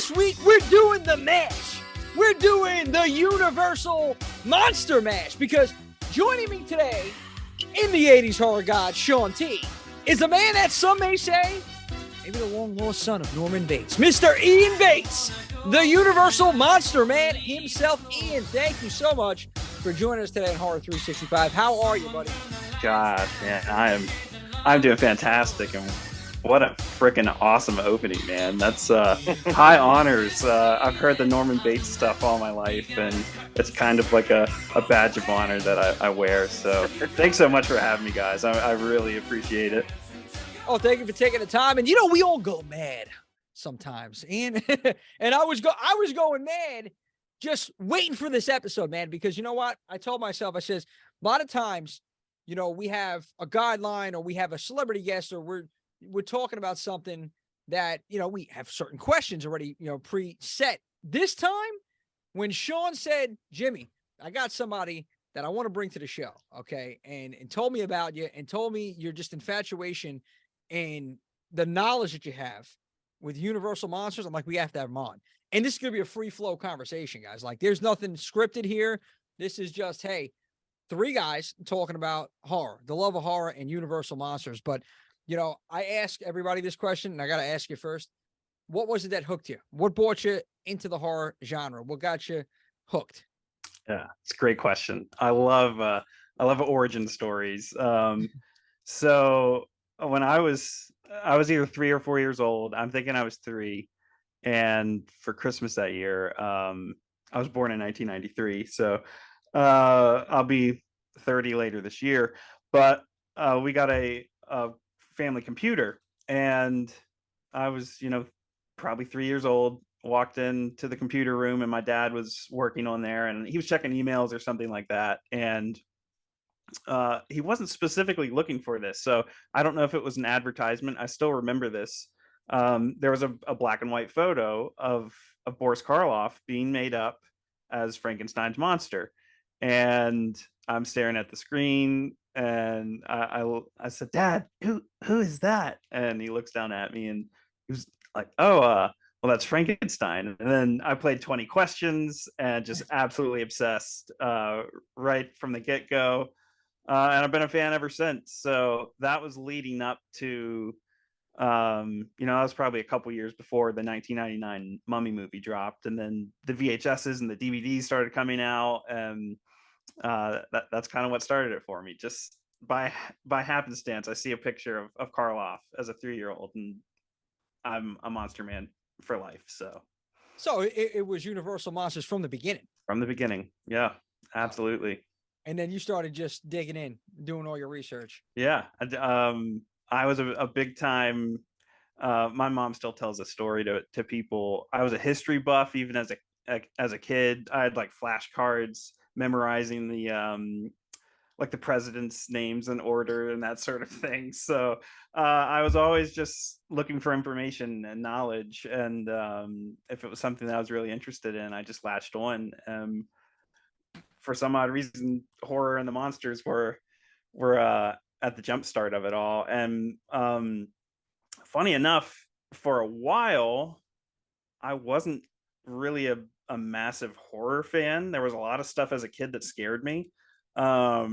this week we're doing the mash. We're doing the Universal Monster Mash because joining me today in the 80s horror god, Sean T, is a man that some may say maybe the long-lost son of Norman Bates, Mr. Ian Bates, the Universal Monster Man himself. Ian, thank you so much for joining us today on Horror 365. How are you, buddy? Gosh, man, I'm doing fantastic, and what a freaking awesome opening, man. That's high honors. I've heard the Norman Bates stuff all my life, and it's kind of like a badge of honor that I wear. So thanks so much for having me, guys. I really appreciate it. Oh, thank you for taking the time. And you know, we all go mad sometimes, Ian. And I was going mad just waiting for this episode, man, because you know what? I told myself, I says, a lot of times, you know, we have a guideline or we have a celebrity guest or we're talking about something that, you know, we have certain questions already, you know, preset. This time when Sean said, Jimmy, I got somebody that I want to bring to the show. Okay. And told me about you and told me your just infatuation and the knowledge that you have with Universal Monsters. I'm like, we have to have them on. And this is going to be a free flow conversation, guys. Like there's nothing scripted here. This is just, hey, three guys talking about horror, the love of horror and Universal Monsters. But, you know, I ask everybody this question and I got to ask you first, what was it that hooked you? What brought you into the horror genre? What got you hooked? Yeah, it's a great question. I love origin stories. So when I was either 3 or 4 years old. I'm thinking I was 3, and for Christmas that year, I was born in 1993. So I'll be 30 later this year. But we got a family computer, and I was, probably 3 years old. Walked into the computer room, and my dad was working on there, and he was checking emails or something like that. And he wasn't specifically looking for this, so I don't know if it was an advertisement. I still remember this. There was a black and white photo of Boris Karloff being made up as Frankenstein's monster, and I'm staring at the screen, and I said, "Dad, who is that?" And he looks down at me, and he was like, "Oh, well, that's Frankenstein." And then I played 20 questions and just absolutely obsessed right from the get-go. And I've been a fan ever since. So that was leading up to, that was probably a couple years before the 1999 Mummy movie dropped, and then the VHSs and the DVDs started coming out, and that's kind of what started it for me. Just by happenstance, I see a picture of Karloff as a 3-year-old, and I'm a monster man for life. So it was Universal Monsters from the beginning. From the beginning, yeah, absolutely. And then you started just digging in, doing all your research. Yeah. I was a big time. My mom still tells a story to people. I was a history buff even as a kid. I had like flashcards memorizing the presidents' names in order and that sort of thing. So I was always just looking for information and knowledge. And if it was something that I was really interested in, I just latched on. For some odd reason, horror and the monsters were at the jump start of it all. And funny enough, for a while, I wasn't really a massive horror fan. There was a lot of stuff as a kid that scared me. But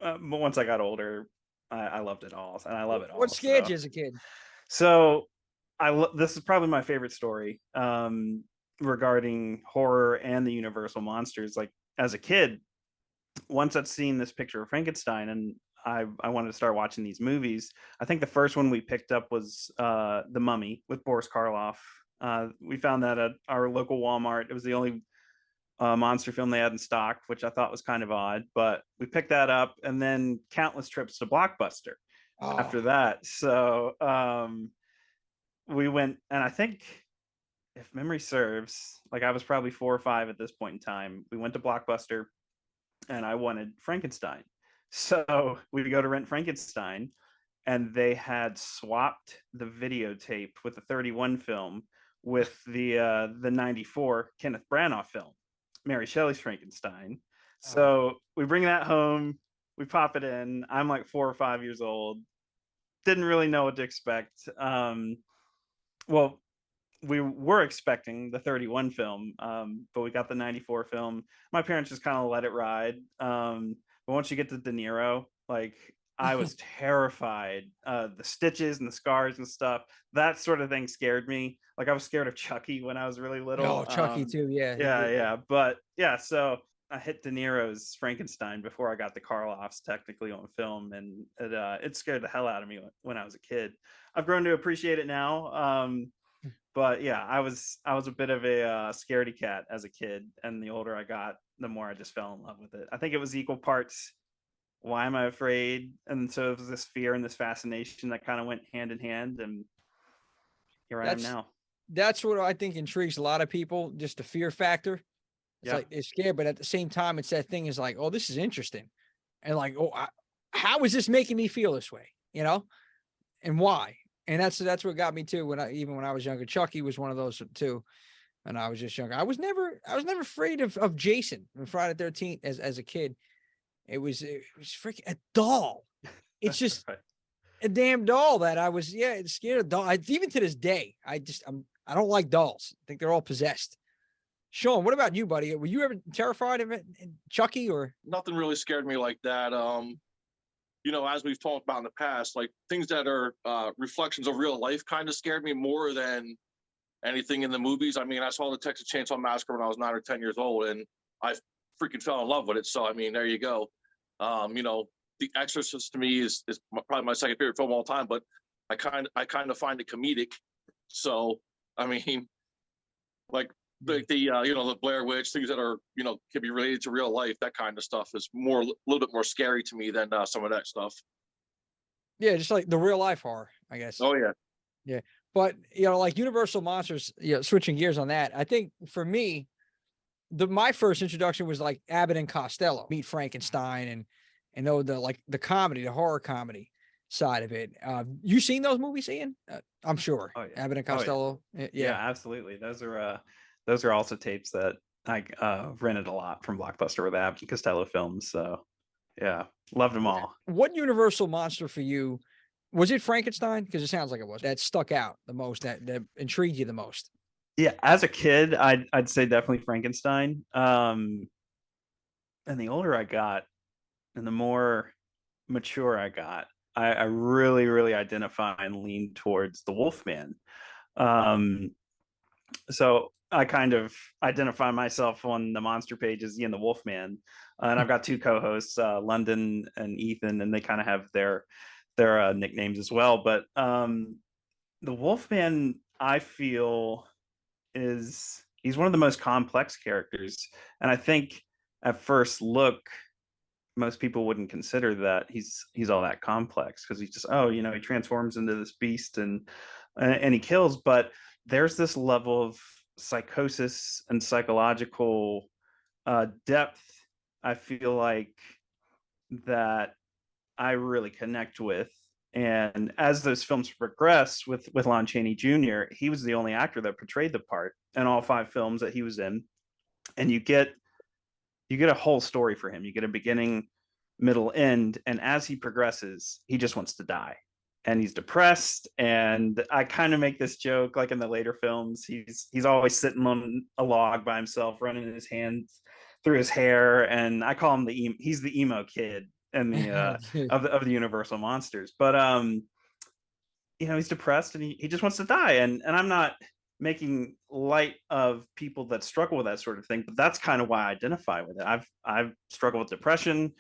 once I got older, I loved it all, and I love it all. What scared you as a kid? So this is probably my favorite story regarding horror and the Universal Monsters. Like, as a kid, once I'd seen this picture of Frankenstein, and I wanted to start watching these movies. I think the first one we picked up was The Mummy with Boris Karloff. We found that at our local Walmart. It was the only monster film they had in stock, which I thought was kind of odd, but we picked that up, and then countless trips to Blockbuster after that. So we went, and I think, if memory serves, like I was probably 4 or 5 at this point in time. We went to Blockbuster, and I wanted Frankenstein. So we go to rent Frankenstein, and they had swapped the videotape with the 31 film with the 94 Kenneth Branagh film, Mary Shelley's Frankenstein. So we bring that home, we pop it in. I'm like 4 or 5 years old. Didn't really know what to expect. Well, we were expecting the 31 film, but we got the 94 film. My parents just kind of let it ride. But once you get to De Niro, like, I was terrified. The stitches and the scars and stuff, that sort of thing scared me. Like, I was scared of Chucky when I was really little. Oh, Chucky too. Yeah. Yeah. But yeah, so I hit De Niro's Frankenstein before I got the Karloff's technically on film, and it scared the hell out of me when I was a kid. I've grown to appreciate it now. But yeah, I was a bit of a scaredy cat as a kid, and the older I got, the more I just fell in love with it. I think it was equal parts. Why am I afraid? And so it was this fear and this fascination that kind of went hand in hand, and here I am That's now. that's what I think intrigues a lot of people, just the fear factor. It's Yeah, like they're scared, but at the same time, it's that thing is like, oh, this is interesting. And like, oh, how is this making me feel this way? You know, and why? And that's what got me too. Even when I was younger, Chucky was one of those too. And I was just younger. I was never afraid of Jason and Friday the 13th as a kid. It was freaking a doll. It's just right. a damn doll that I was scared of doll. Even to this day, I don't like dolls. I think they're all possessed. Sean, what about you, buddy? Were you ever terrified of it, Chucky, or? Nothing really scared me like that. As we've talked about in the past, like things that are reflections of real life kind of scared me more than anything in the movies. I mean, I saw the Texas Chainsaw Massacre when I was 9 or 10 years old, and I freaking fell in love with it. So, I mean, there you go. The Exorcist to me is probably my second favorite film of all time, but I kind of find it comedic. So, I mean, like the Blair Witch, things that are can be related to real life, that kind of stuff is a little bit more scary to me than some of that stuff. Yeah, just like the real life horror, I guess. Oh yeah. Yeah. But like Universal Monsters, switching gears on that, I think for me, my first introduction was like Abbott and Costello, Meet Frankenstein, and know the comedy, the horror comedy side of it. You seen those movies, Ian? I'm sure. Oh yeah. Abbott and Oh, yeah. Costello. Yeah, absolutely. Those are also tapes that I rented a lot from Blockbuster with the Abbott and Costello films. So yeah, loved them all. What Universal monster for you was it? Frankenstein? Because it sounds like it was. That stuck out the most. That intrigued you the most. Yeah, as a kid, I'd say definitely Frankenstein. And the older I got, and the more mature I got, I really, really identify and lean towards the Wolfman. Um, so I kind of identify myself on the monster page as Ian the Wolfman, and I've got two co-hosts, London and Ethan, and they kind of have their nicknames as well. But the Wolfman, I feel, he's one of the most complex characters, and I think at first look, most people wouldn't consider that he's all that complex, because he's just he transforms into this beast and he kills, but there's this level of psychosis and psychological depth, I feel like, that I really connect with. And as those films progress with Lon Chaney Jr., he was the only actor that portrayed the part in all 5 films that he was in. And you get a whole story for him. You get a beginning, middle, end, and as he progresses, he just wants to die. And he's depressed. And I kind of make this joke, like in the later films, he's always sitting on a log by himself, running his hands through his hair. And I call him he's the emo kid in the of the Universal monsters. But he's depressed and he just wants to die. And I'm not making light of people that struggle with that sort of thing, but that's kind of why I identify with it. I've struggled with depression.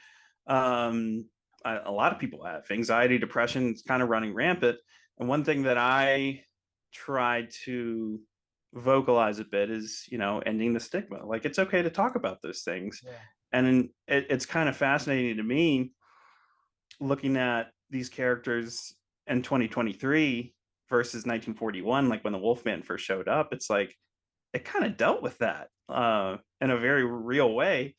A lot of people have anxiety, depression. It's kind of running rampant. And one thing that I try to vocalize a bit is, ending the stigma. Like, it's okay to talk about those things. Yeah. And it's kind of fascinating to me looking at these characters in 2023 versus 1941, like when the Wolfman first showed up. It's like it kind of dealt with that in a very real way.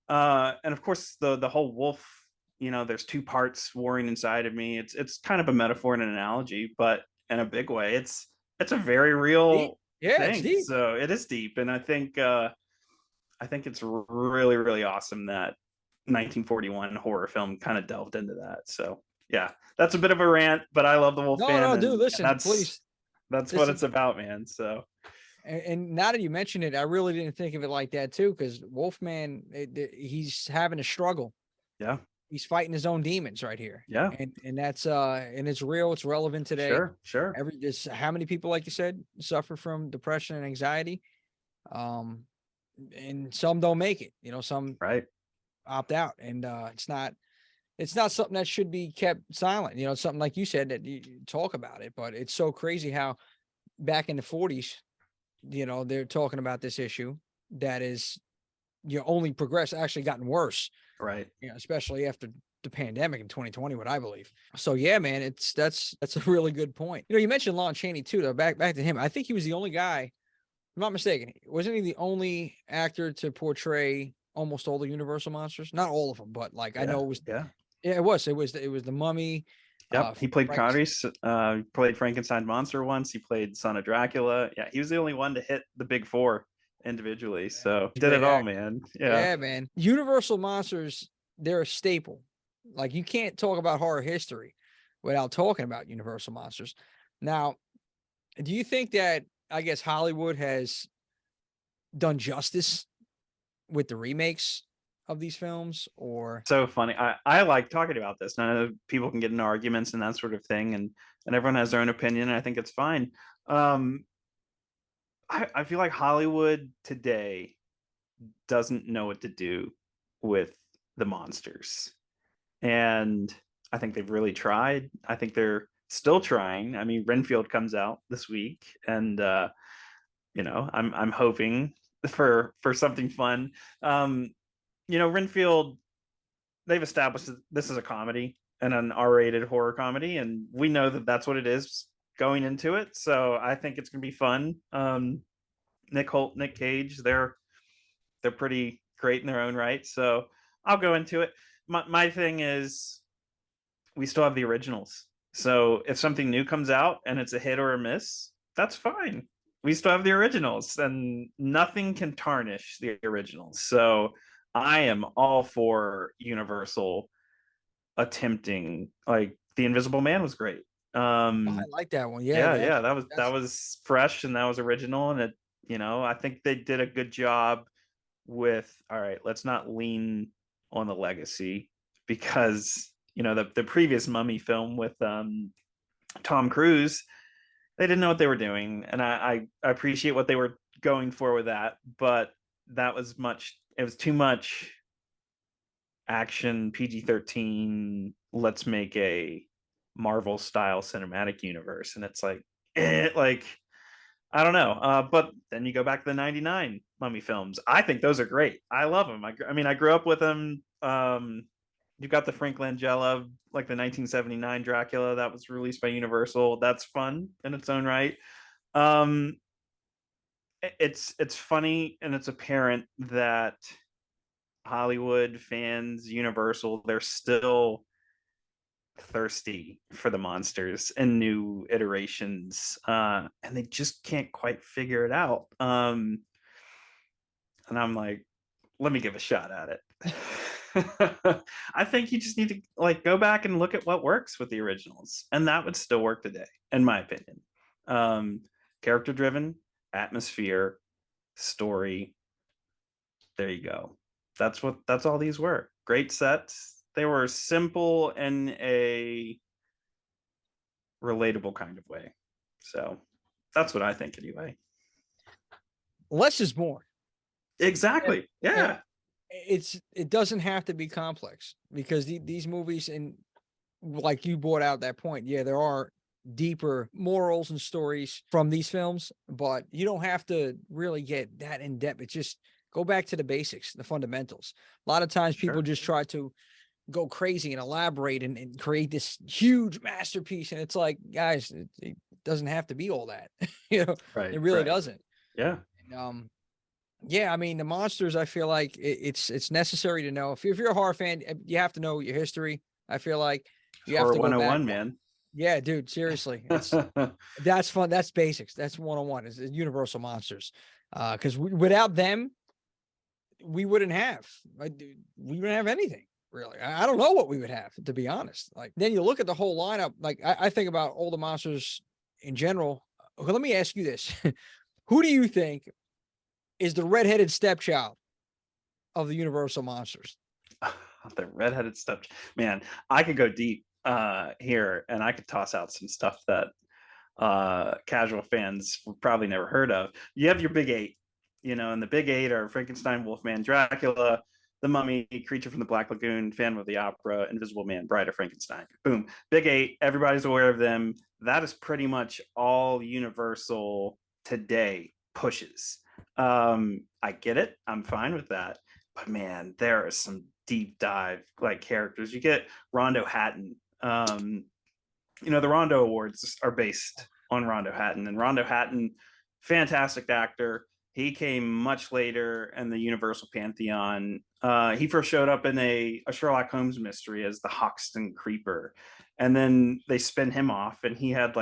And of course, the whole wolf, there's 2 parts warring inside of me. It's kind of a metaphor and an analogy, but in a big way, it's a very real thing. It's deep. So it is deep, and I think it's really, really awesome that 1941 horror film kind of delved into that. So yeah, that's a bit of a rant, but I love the Wolfman. No, dude, listen, please. That's what it's about, man. So And now that you mention it, I really didn't think of it like that too, because Wolfman, he's having a struggle. Yeah. He's fighting his own demons right here. Yeah. And that's and it's real, it's relevant today. Sure. How many people, like you said, suffer from depression and anxiety? And some don't make it, some Right. opt out. And it's not something that should be kept silent. It's something like you said that you talk about it, but it's so crazy how back in the 40s, they're talking about this issue that is, only progressed, actually gotten worse. Right. Especially after the pandemic in 2020, what I believe. So yeah, man, that's a really good point. You mentioned Lon Chaney too, though. Back to him. I think he was the only guy, if I'm not mistaken, wasn't he the only actor to portray almost all the Universal monsters? Not all of them, but I know it was. Yeah. Yeah, it was the Mummy. Yep. He played Curzi, played Frankenstein monster once. He played Son of Dracula. Yeah, he was the only one to hit the big four individually. So he did it all, man. Yeah, man. Universal monsters, they're a staple. You can't talk about horror history without talking about Universal monsters. Now, do you think that, I guess, Hollywood has done justice with the remakes of these films? Or so funny. I like talking about this. None of people can get into arguments and that sort of thing, and everyone has their own opinion, and I think it's fine. I feel like Hollywood today doesn't know what to do with the monsters. And I think they've really tried. I think they're still trying. I mean, Renfield comes out this week, and I'm hoping for something fun. Renfield, they've established that this is a comedy and an R-rated horror comedy, and we know that that's what it is going into it. So I think it's gonna be fun. Nick Holt, Nick Cage, they're pretty great in their own right. So I'll go into it. My thing is, we still have the originals. So if something new comes out and it's a hit or a miss, that's fine. We still have the originals, and nothing can tarnish the originals. So I am all for Universal attempting, like, The Invisible Man was great. I like that one. Yeah, that was fresh, and that was original, and it, I think they did a good job with, all right, let's not lean on the legacy, because the previous Mummy film with Tom Cruise, they didn't know what they were doing, and I appreciate what they were going for with that, but it was too much action, PG-13, let's make a Marvel style cinematic universe, and it's I don't know. But then you go back to the 99 Mummy films. I think those are great. I love them. I mean, I grew up with them. You've got the Frank Langella, like the 1979 Dracula that was released by Universal. That's fun in its own right. It's funny, and it's apparent that Hollywood fans, Universal, they're still thirsty for the monsters and new iterations, and they just can't quite figure it out. And I'm like, let me give a shot at it. I think you just need to go back and look at what works with the originals, and that would still work today, in my opinion. Character driven, atmosphere, story. There you go. That's all these were. Great sets. They were simple in a relatable kind of way. So that's what I think anyway. Less is more. Exactly. Yeah. It doesn't have to be complex, because these movies, and like you brought out that point, yeah, there are deeper morals and stories from these films, but you don't have to really get that in depth. It's just go back to the basics, the fundamentals. A lot of times people just try to go crazy and elaborate and create this huge masterpiece, and it's like, guys, it doesn't have to be all that. Right, it really doesn't. Yeah. And, yeah, I mean, the monsters, I feel like it's necessary to know. If you're a horror fan, you have to know your history. I feel like you have Horror to go 101, back. man. Yeah, dude, seriously. That's fun. That's basics. That's 101 is Universal monsters. Because without them, we wouldn't have anything. Really, I don't know what we would have, to be honest. Then you look at the whole lineup. I think about all the monsters in general. Okay, let me ask you this: Who do you think is the redheaded stepchild of the Universal monsters? The redheaded stuff, man. I could go deep here, and I could toss out some stuff that casual fans probably never heard of. You have your big eight, and the big eight are Frankenstein, Wolfman, Dracula, the Mummy, Creature from the Black Lagoon, Phantom of the Opera, Invisible Man, Bride of Frankenstein. Boom, big eight. Everybody's aware of them. That is pretty much all Universal today pushes. I get it. I'm fine with that. But man, there are some deep dive like characters. You get Rondo Hatton. The Rondo Awards are based on Rondo Hatton, and Rondo Hatton, fantastic actor. He came much later in the Universal pantheon. He first showed up in a Sherlock Holmes mystery as the Hoxton Creeper, and then they spin him off, and he had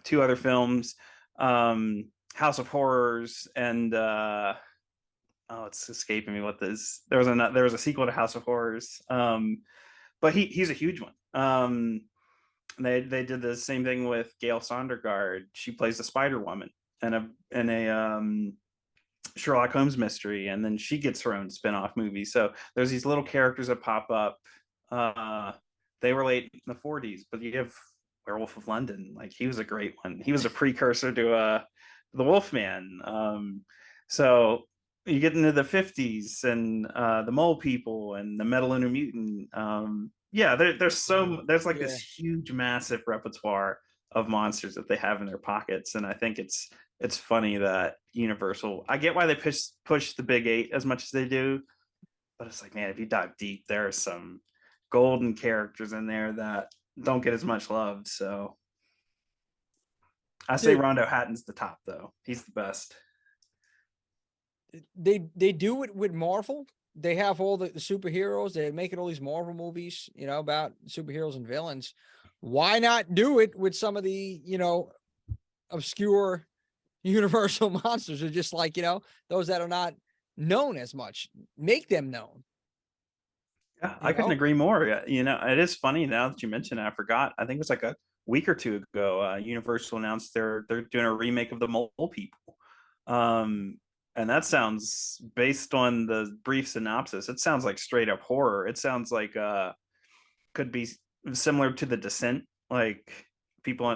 two other films, House of Horrors, and it's escaping me what this. There was a sequel to House of Horrors, but he's a huge one. They did the same thing with Gail Sondergaard. She plays the Spider Woman in a Sherlock Holmes mystery, and then she gets her own spin-off movie. So there's these little characters that pop up. They were late in the 40s, but you have Werewolf of London. Like, he was a great one. He was a precursor to the Wolfman. So you get into the 50s and the Mole People and the Metal Mutant. There's like this huge, massive repertoire of monsters that they have in their pockets, and I think it's funny that Universal. I get why they push the big eight as much as they do, but it's like, man, if you dive deep, there are some golden characters in there that don't get as much love. So I say Rondo Hatton's the top, though. He's the best. They do it with Marvel. They have all the superheroes. They're making all these Marvel movies, about superheroes and villains. Why not do it with some of the, obscure Universal monsters, or just like, those that are not known as much? Make them known. Yeah, I couldn't agree more. It is funny now that you mention it. I forgot. I think it was like a week or two ago. Universal announced they're doing a remake of the Mole People. And that sounds, based on the brief synopsis, it sounds like straight up horror. It sounds like could be similar to The Descent, like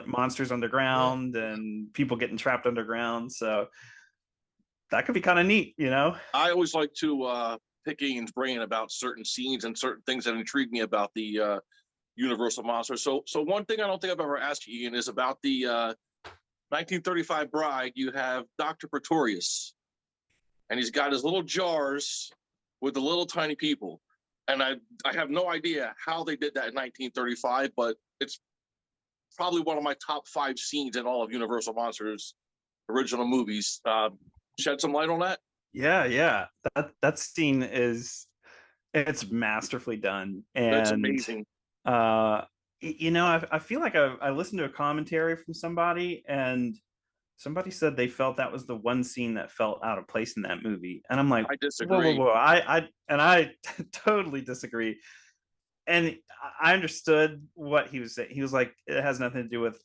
monsters underground and people getting trapped underground. So that could be kind of neat, I always like to pick Ian's brain about certain scenes and certain things that intrigue me about the Universal monsters. So one thing I don't think I've ever asked you, Ian, is about the 1935 Bride. You have Dr. Pretorius, and he's got his little jars with the little tiny people. And I have no idea how they did that in 1935, but it's probably one of my top 5 scenes in all of Universal Monsters original movies. Shed some light on that? Yeah. That scene it's masterfully done. And that's amazing. I feel like I listened to a commentary from somebody, and somebody said they felt that was the one scene that felt out of place in that movie, and I'm like, I disagree. Whoa. I totally disagree. And I understood what he was saying. He was like, it has nothing to do with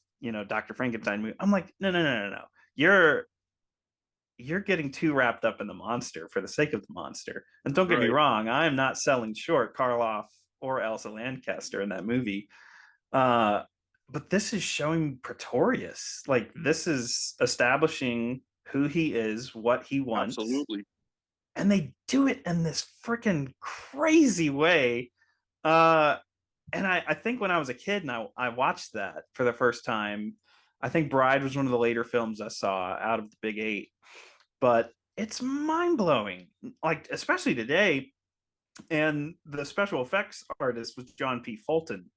Dr. Frankenstein movie. I'm like, no. You're getting too wrapped up in the monster for the sake of the monster. And don't get me wrong, I am not selling short Karloff or Elsa Lancaster in that movie. But this is showing Pretorius. Like, this is establishing who he is, what he wants. Absolutely. And they do it in this freaking crazy way. And I think when I was a kid and I watched that for the first time, I think Bride was one of the later films I saw out of the big eight. But it's mind-blowing, like, especially today. And the special effects artist was John P. Fulton.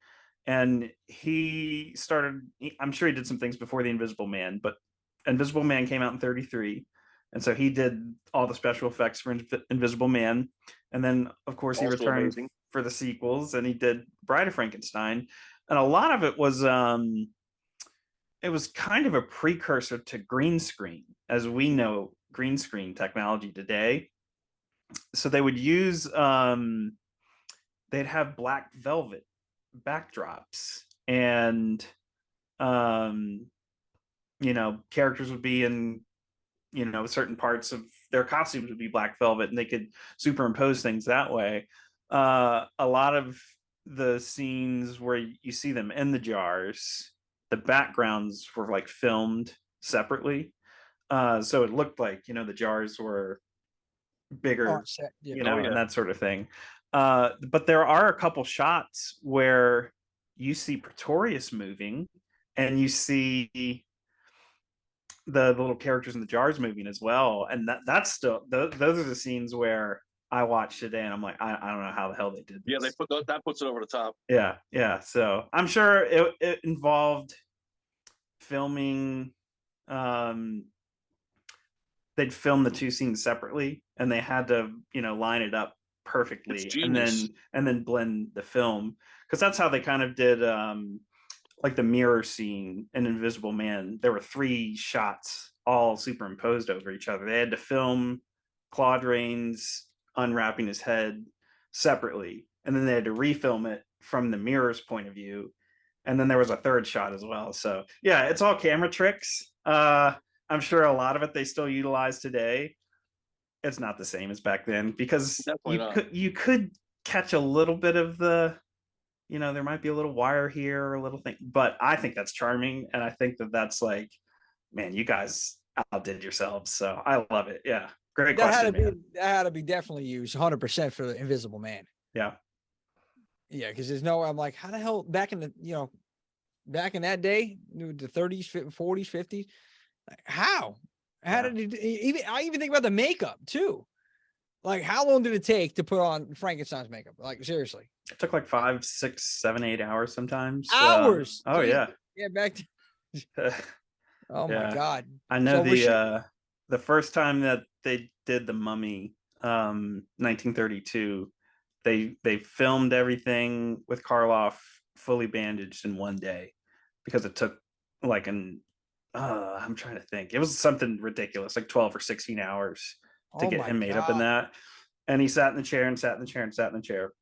And I'm sure he did some things before The Invisible Man, but Invisible Man came out in 1933. And so he did all the special effects for Invisible Man. And then, of course, he returned for the sequels, and he did Bride of Frankenstein. And a lot of it was kind of a precursor to green screen, as we know green screen technology today. So they would use, they'd have black velvet backdrops, and characters would be in certain parts of their costumes would be black velvet, and they could superimpose things that way. A lot of the scenes where you see them in the jars, the backgrounds were like filmed separately. So it looked like, the jars were bigger, Yeah. and that sort of thing. But there are a couple shots where you see Pretorius moving, and you see the little characters in the jars moving as well. And that's still, those are the scenes where I watched today and I'm like, I don't know how the hell they did this. Yeah, that puts it over the top. Yeah. So I'm sure it involved filming. They'd film the two scenes separately, and they had to, line it up perfectly, and then blend the film, because that's how they kind of did like the mirror scene in Invisible Man. There were 3 shots all superimposed over each other. They had to film Claude Rains unwrapping his head separately, and then they had to refilm it from the mirror's point of view, and then there was a 3rd shot as well. So yeah, it's all camera tricks. I'm sure a lot of it they still utilize today. It's not the same as back then, because you could catch a little bit of the, there might be a little wire here or a little thing, but I think that's charming, and I think that's like, man, you guys outdid yourselves. So I love it. Yeah, great question, man. That had to be definitely used 100% for the Invisible Man. Yeah, because I'm like, how the hell back in the back in that day, the 30s, 40s, 50s, how did it I even think about the makeup too. Like, how long did it take to put on Frankenstein's makeup? Like, seriously, it took like 5, 6, 7, 8 hours sometimes. Hours. Oh yeah. Back to oh my God. I know the first time that they did The Mummy, 1932, they filmed everything with Karloff fully bandaged in one day, because it took like I'm trying to think. It was something ridiculous, like 12 or 16 hours to get him made up in that. And he sat in the chair and sat in the chair and sat in the chair.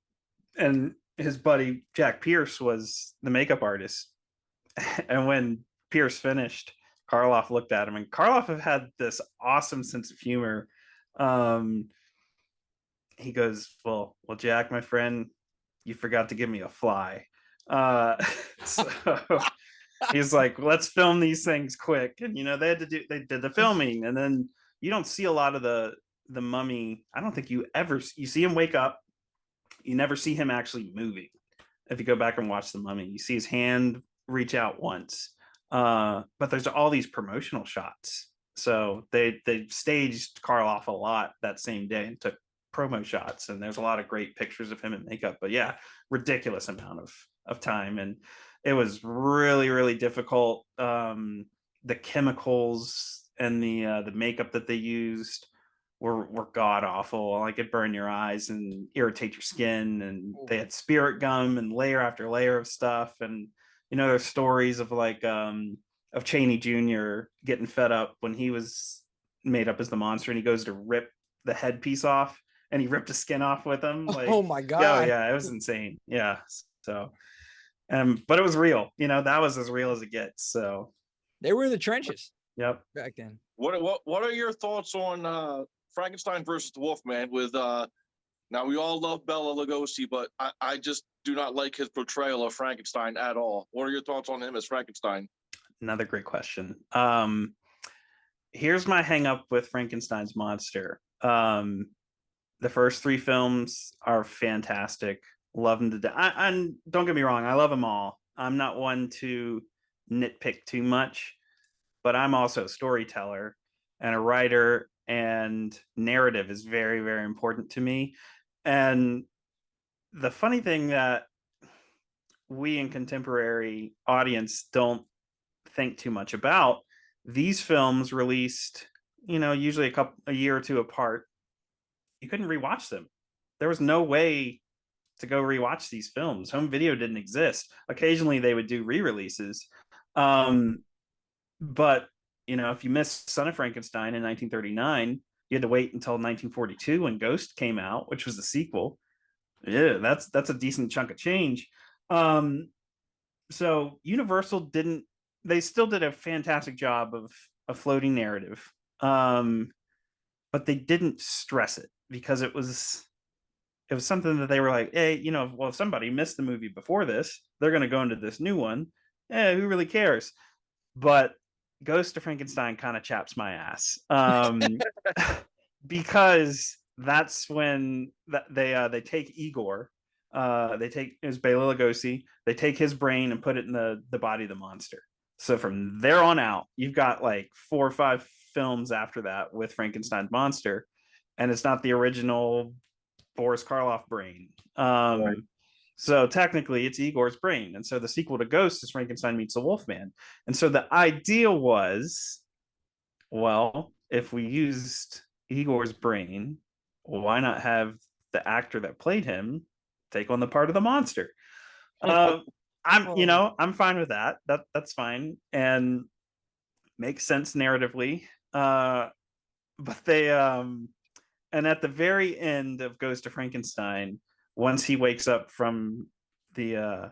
And his buddy Jack Pierce was the makeup artist. And when Pierce finished, Karloff looked at him, and Karloff had this awesome sense of humor. He goes, well, Jack, my friend, you forgot to give me a fly. So he's like, let's film these things quick. And they did the filming, and then you don't see a lot of the Mummy. I don't think you see him wake up. You never see him actually moving. If you go back and watch The Mummy, you see his hand reach out once. But there's all these promotional shots. So they staged Karloff a lot that same day and took promo shots, and there's a lot of great pictures of him in makeup. But yeah, ridiculous amount of time, and it was really, really difficult. The chemicals and the makeup that they used were god awful. Like, it burn your eyes and irritate your skin, and they had spirit gum and layer after layer of stuff. And there's stories of like of Chaney Jr. getting fed up when he was made up as the monster, and he goes to rip the headpiece off, and he ripped his skin off with him. Like, oh my God. Yeah, it was insane. Yeah. So but it was real. That was as real as it gets. So they were in the trenches. Yep. Back then. What are your thoughts on Frankenstein versus the Wolfman? With now, we all love Bela Lugosi, but I just do not like his portrayal of Frankenstein at all. What are your thoughts on him as Frankenstein? Another great question. Here's my hang up with Frankenstein's monster. The first 3 films are fantastic. Love them to death. And don't get me wrong, I love them all. I'm not one to nitpick too much, but I'm also a storyteller and a writer, and narrative is very, very important to me. And the funny thing that we in contemporary audience don't think too much about, these films released, usually a year or 2 apart. You couldn't rewatch them. There was no way to go rewatch these films. Home video didn't exist. Occasionally they would do re-releases. But if you missed Son of Frankenstein in 1939, you had to wait until 1942 when Ghost came out, which was the sequel. Yeah, that's a decent chunk of change. So Universal they still did a fantastic job of floating narrative. but they didn't stress it because it was something that they were like, hey, well, if somebody missed the movie before this, they're going to go into this new one. Who really cares? But Ghost of Frankenstein kind of chaps my ass, because that's when they take Igor. They take his Bela Lugosi. They take his brain and put it in the body of the monster. So from there on out, you've got like 4 or 5 films after that with Frankenstein's monster, and it's not the original Boris Karloff brain. Right. So technically, it's Igor's brain, and so the sequel to Ghost is Frankenstein meets the Wolfman. And so the idea was, well, if we used Igor's brain, why not have the actor that played him take on the part of the monster? I'm fine with that. That's fine and makes sense narratively. But they and at the very end of Ghost of Frankenstein, once he wakes up from the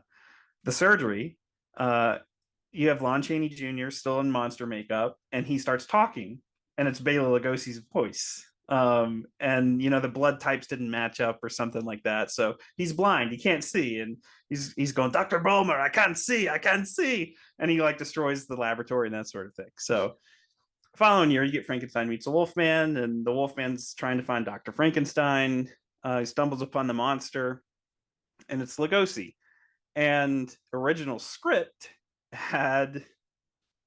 surgery, you have Lon Chaney Jr. still in monster makeup, and he starts talking, and it's Bela Lugosi's voice. And the blood types didn't match up or something like that, so he's blind, he can't see, and he's going, Dr. Bulmer, I can't see, and he like destroys the laboratory and that sort of thing. So following year, you get Frankenstein meets the Wolfman, and the Wolfman's trying to find Dr. Frankenstein. He stumbles upon the monster, and it's Lugosi. And original script had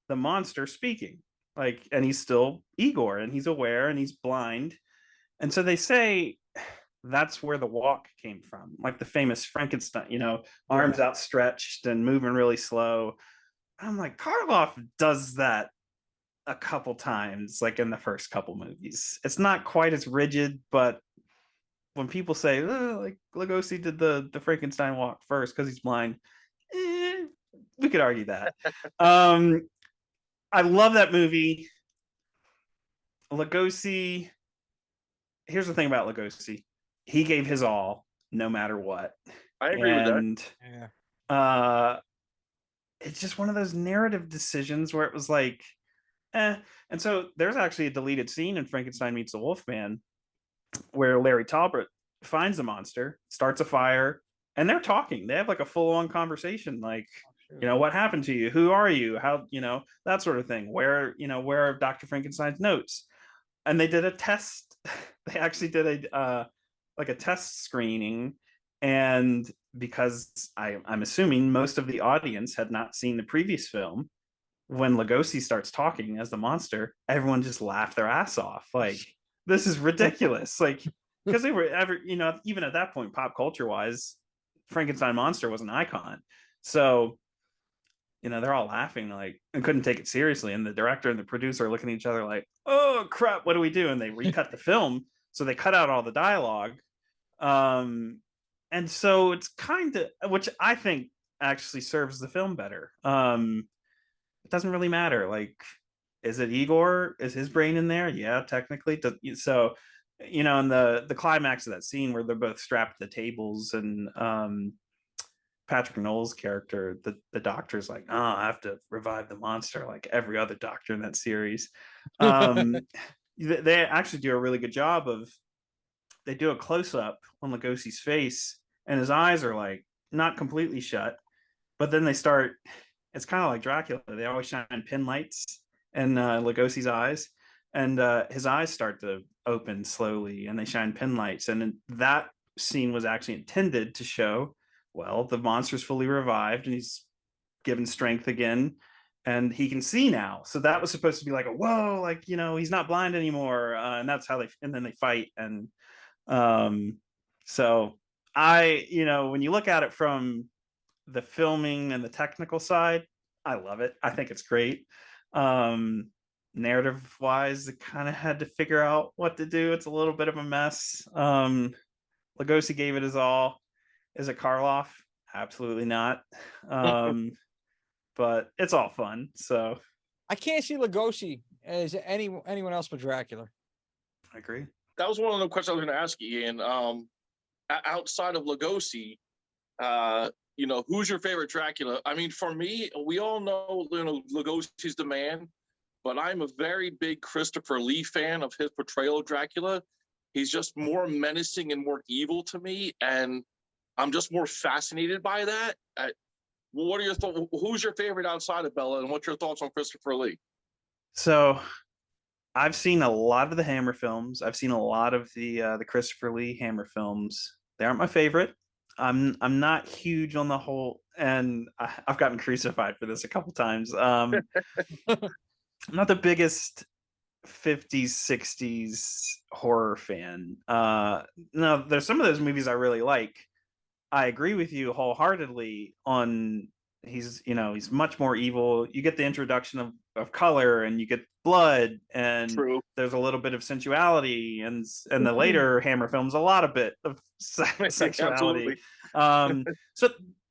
the monster speaking, and he's still Igor, and he's aware, and he's blind. And so they say that's where the walk came from, like the famous Frankenstein, arms outstretched and moving really slow. I'm like, Karloff does that a couple times, like in the first couple movies. It's not quite as rigid, but when people say, like Lugosi did the Frankenstein walk first because he's blind, we could argue that. I love that movie. Lugosi, here's the thing about Lugosi. He gave his all no matter what. I agree with that. Yeah. It's just one of those narrative decisions where it was like, And so there's actually a deleted scene in Frankenstein Meets the Wolfman where Larry Talbot finds the monster, starts a fire, and they're talking. They have like a full-on conversation, like, what happened to you? Who are you? How, that sort of thing. Where are Dr. Frankenstein's notes? And they did a test. They actually did a test screening. And because I'm assuming most of the audience had not seen the previous film, when Lugosi starts talking as the monster, everyone just laughed their ass off. Like, this is ridiculous. Like, because they were even at that point, pop culture wise, Frankenstein monster was an icon. So, they're all laughing like and couldn't take it seriously. And the director and the producer are looking at each other like, oh crap, what do we do? And they recut the film. So they cut out all the dialogue. And so it's kind of, which I think actually serves the film better. It doesn't really matter. Like, is it Igor? Is his brain in there? Yeah, technically. So, in the climax of that scene where they're both strapped to the tables, and Patrick Noel's character, the doctor's like, oh, I have to revive the monster like every other doctor in that series. They actually do a really good job of, they do a close-up on Lugosi's face, and his eyes are like not completely shut, but then they start, it's kind of like Dracula. They always shine pin lights in Lugosi's eyes, and his eyes start to open slowly, and they shine pin lights. And that scene was actually intended to show, well, the monster's fully revived, and he's given strength again, and he can see now. So that was supposed to be like a whoa, like, he's not blind anymore. And that's how and then they fight. And so when you look at it from the filming and the technical side, I love it. I think it's great. Narrative wise, it kind of had to figure out what to do. It's a little bit of a mess. Lugosi gave it his all. Is it Karloff? Absolutely not. But it's all fun. So I can't see Lugosi as anyone else but Dracula. I agree. That was one of the questions I was going to ask you, Ian. Outside of Lugosi, who's your favorite Dracula? I mean, for me, we all know, Lugosi's the man, but I'm a very big Christopher Lee fan of his portrayal of Dracula. He's just more menacing and more evil to me, and I'm just more fascinated by that. What are your thoughts? Who's your favorite outside of Bella, and what's your thoughts on Christopher Lee? So I've seen a lot of the Hammer films. I've seen a lot of the Christopher Lee Hammer films. They aren't my favorite. I'm not huge on the whole, and I've gotten crucified for this a couple times. I'm not the biggest 50s 60s horror fan. No, there's some of those movies I really like. I agree with you wholeheartedly on he's much more evil. You get the introduction of color, and you get blood, and True. there's a little bit of sensuality, and the later Hammer films a lot of bit of sexuality. So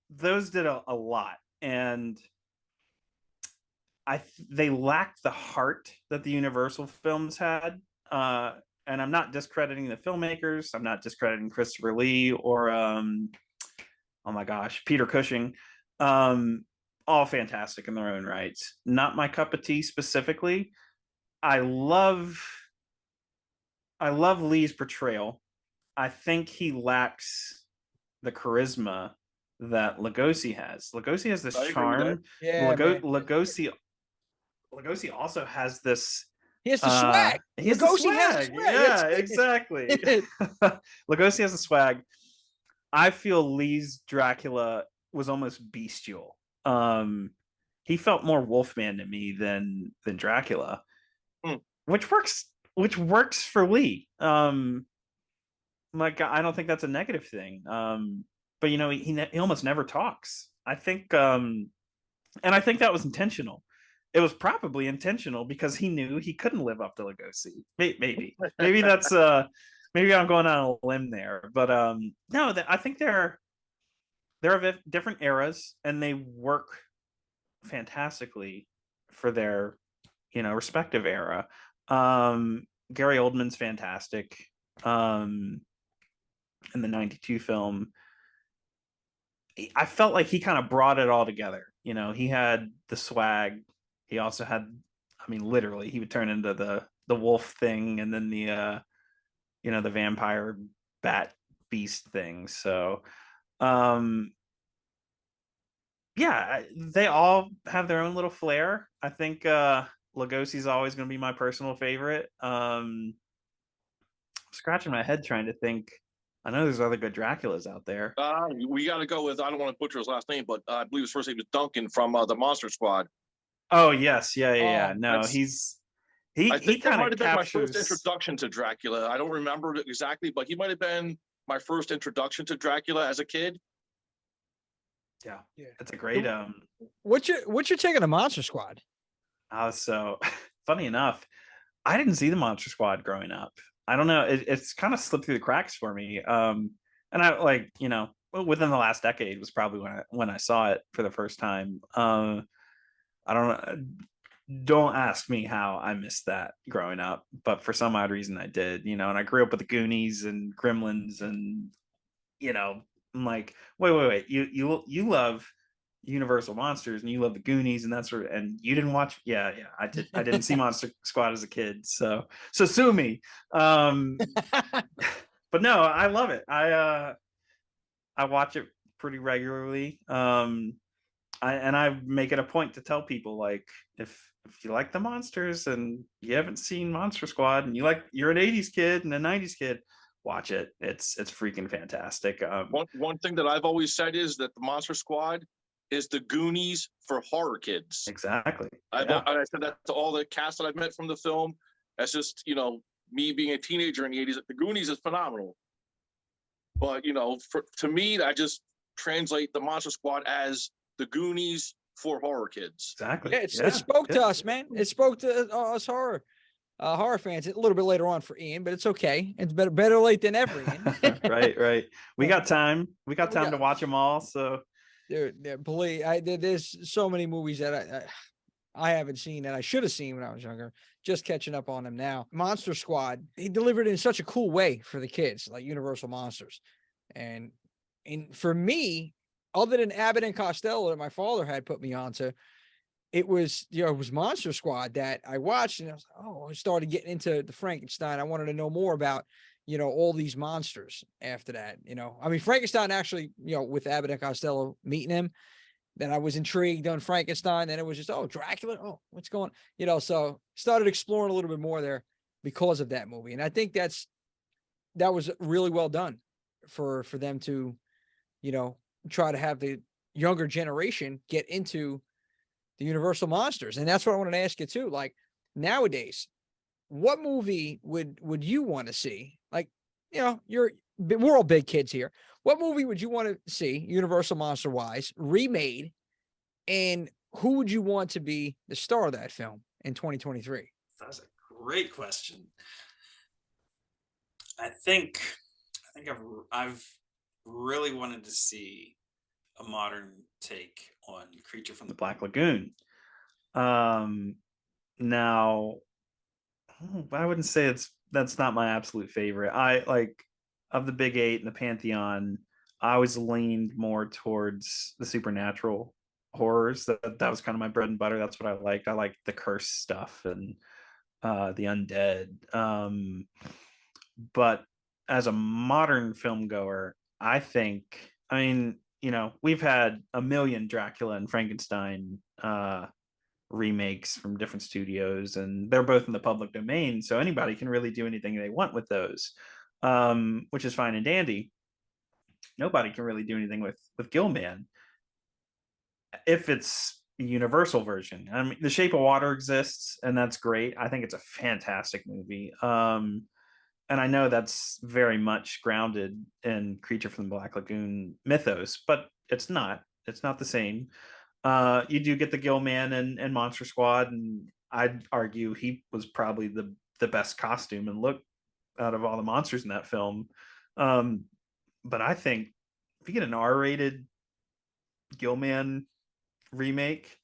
those did a lot, and they lacked the heart that the Universal films had. And I'm not discrediting the filmmakers. I'm not discrediting Christopher Lee or oh my gosh, Peter Cushing. All fantastic in their own rights. Not my cup of tea specifically. I love Lee's portrayal. I think he lacks the charisma that Lugosi has. Lugosi has this charm. Yeah, Lugosi also has this. He has the swag. He has the swag. Yeah, exactly. Lugosi has the swag. I feel Lee's Dracula was almost bestial. He felt more Wolfman to me than Dracula, which works for Lee. Like, I don't think that's a negative thing. But he almost never talks. I think, and I think that was intentional. It was probably intentional because he knew he couldn't live up to Lugosi. Maybe that's maybe I'm going on a limb there, but no, I think they're of different eras, and they work fantastically for their respective era. Gary Oldman's fantastic in the 92 film. I felt like he kind of brought it all together. He had the swag. He also had, literally, he would turn into the wolf thing, and then the the vampire bat beast thing. So yeah, they all have their own little flair. I think Lugosi's always going to be my personal favorite. I'm scratching my head trying to think. I know there's other good Draculas out there. We got to go with, I don't want to butcher his last name, but I believe his first name is Duncan from the Monster Squad. Oh yes, yeah. No, I think that might have been my first introduction to Dracula. I don't remember it exactly, but he might have been my first introduction to Dracula as a kid. Yeah. That's a great What's your take on the Monster Squad? So funny enough, I didn't see the Monster Squad growing up. I don't know, it's kind of slipped through the cracks for me. And I within the last decade was probably when I saw it for the first time. I don't know. Don't ask me how I missed that growing up, but for some odd reason I did, and I grew up with the Goonies and Gremlins, and I'm like, wait, you love Universal Monsters and you love the Goonies and that sort of, and you didn't watch. Yeah, I didn't see Monster Squad as a kid, so sue me. But no, I love it. I watch it pretty regularly. I make it a point to tell people, like, if you like the monsters and you haven't seen Monster Squad and you're an 80s kid and a 90s kid, watch it. It's freaking fantastic. One thing that I've always said is that the Monster Squad is the Goonies for horror kids. Exactly. I said that to all the cast that I've met from the film. That's just, me being a teenager in the 80s. The Goonies is phenomenal. But, to me, I just translate the Monster Squad as the Goonies for horror kids. Exactly. Yeah, it spoke to us, man. It spoke to us horror fans. A little bit later on for Ian, but it's okay. It's better late than ever, Ian. Right. We got time. We got time to watch them all. So, dude, please, there's so many movies that I haven't seen that I should have seen when I was younger. Just catching up on them now. Monster Squad, he delivered it in such a cool way for the kids, like Universal Monsters, and for me, other than Abbott and Costello that my father had put me onto, it was, it was Monster Squad that I watched, and I was like, oh, I started getting into the Frankenstein. I wanted to know more about, all these monsters after that. I mean, Frankenstein actually, with Abbott and Costello meeting him, then I was intrigued on Frankenstein. Then it was just, oh, Dracula. Oh, what's going on? So started exploring a little bit more there because of that movie. And I think that was really well done for them to, try to have the younger generation get into the Universal monsters. And that's what I wanted to ask you too. Like nowadays, what movie would you want to see? Like, we're all big kids here. What movie would you want to see, Universal monster wise, remade, and who would you want to be the star of that film in 2023? That's a great question. I think I've really wanted to see a modern take on Creature from the Black Lagoon. Now, I wouldn't say that's not my absolute favorite. I like, of the big eight and the Pantheon, I always leaned more towards the supernatural horrors. That was kind of my bread and butter. That's what I liked. I liked the curse stuff and the undead. But as a modern film goer, I mean, we've had a million Dracula and Frankenstein remakes from different studios, and they're both in the public domain, so anybody can really do anything they want with those, which is fine and dandy. Nobody can really do anything with Gilman if it's a Universal version. I mean, The Shape of Water exists, and that's great. I think it's a fantastic movie. And I know that's very much grounded in Creature from the Black Lagoon mythos, but it's not the same. You do get the Gilman and Monster Squad, and I'd argue he was probably the best costume and look out of all the monsters in that film. But I think if you get an R-rated Gilman remake,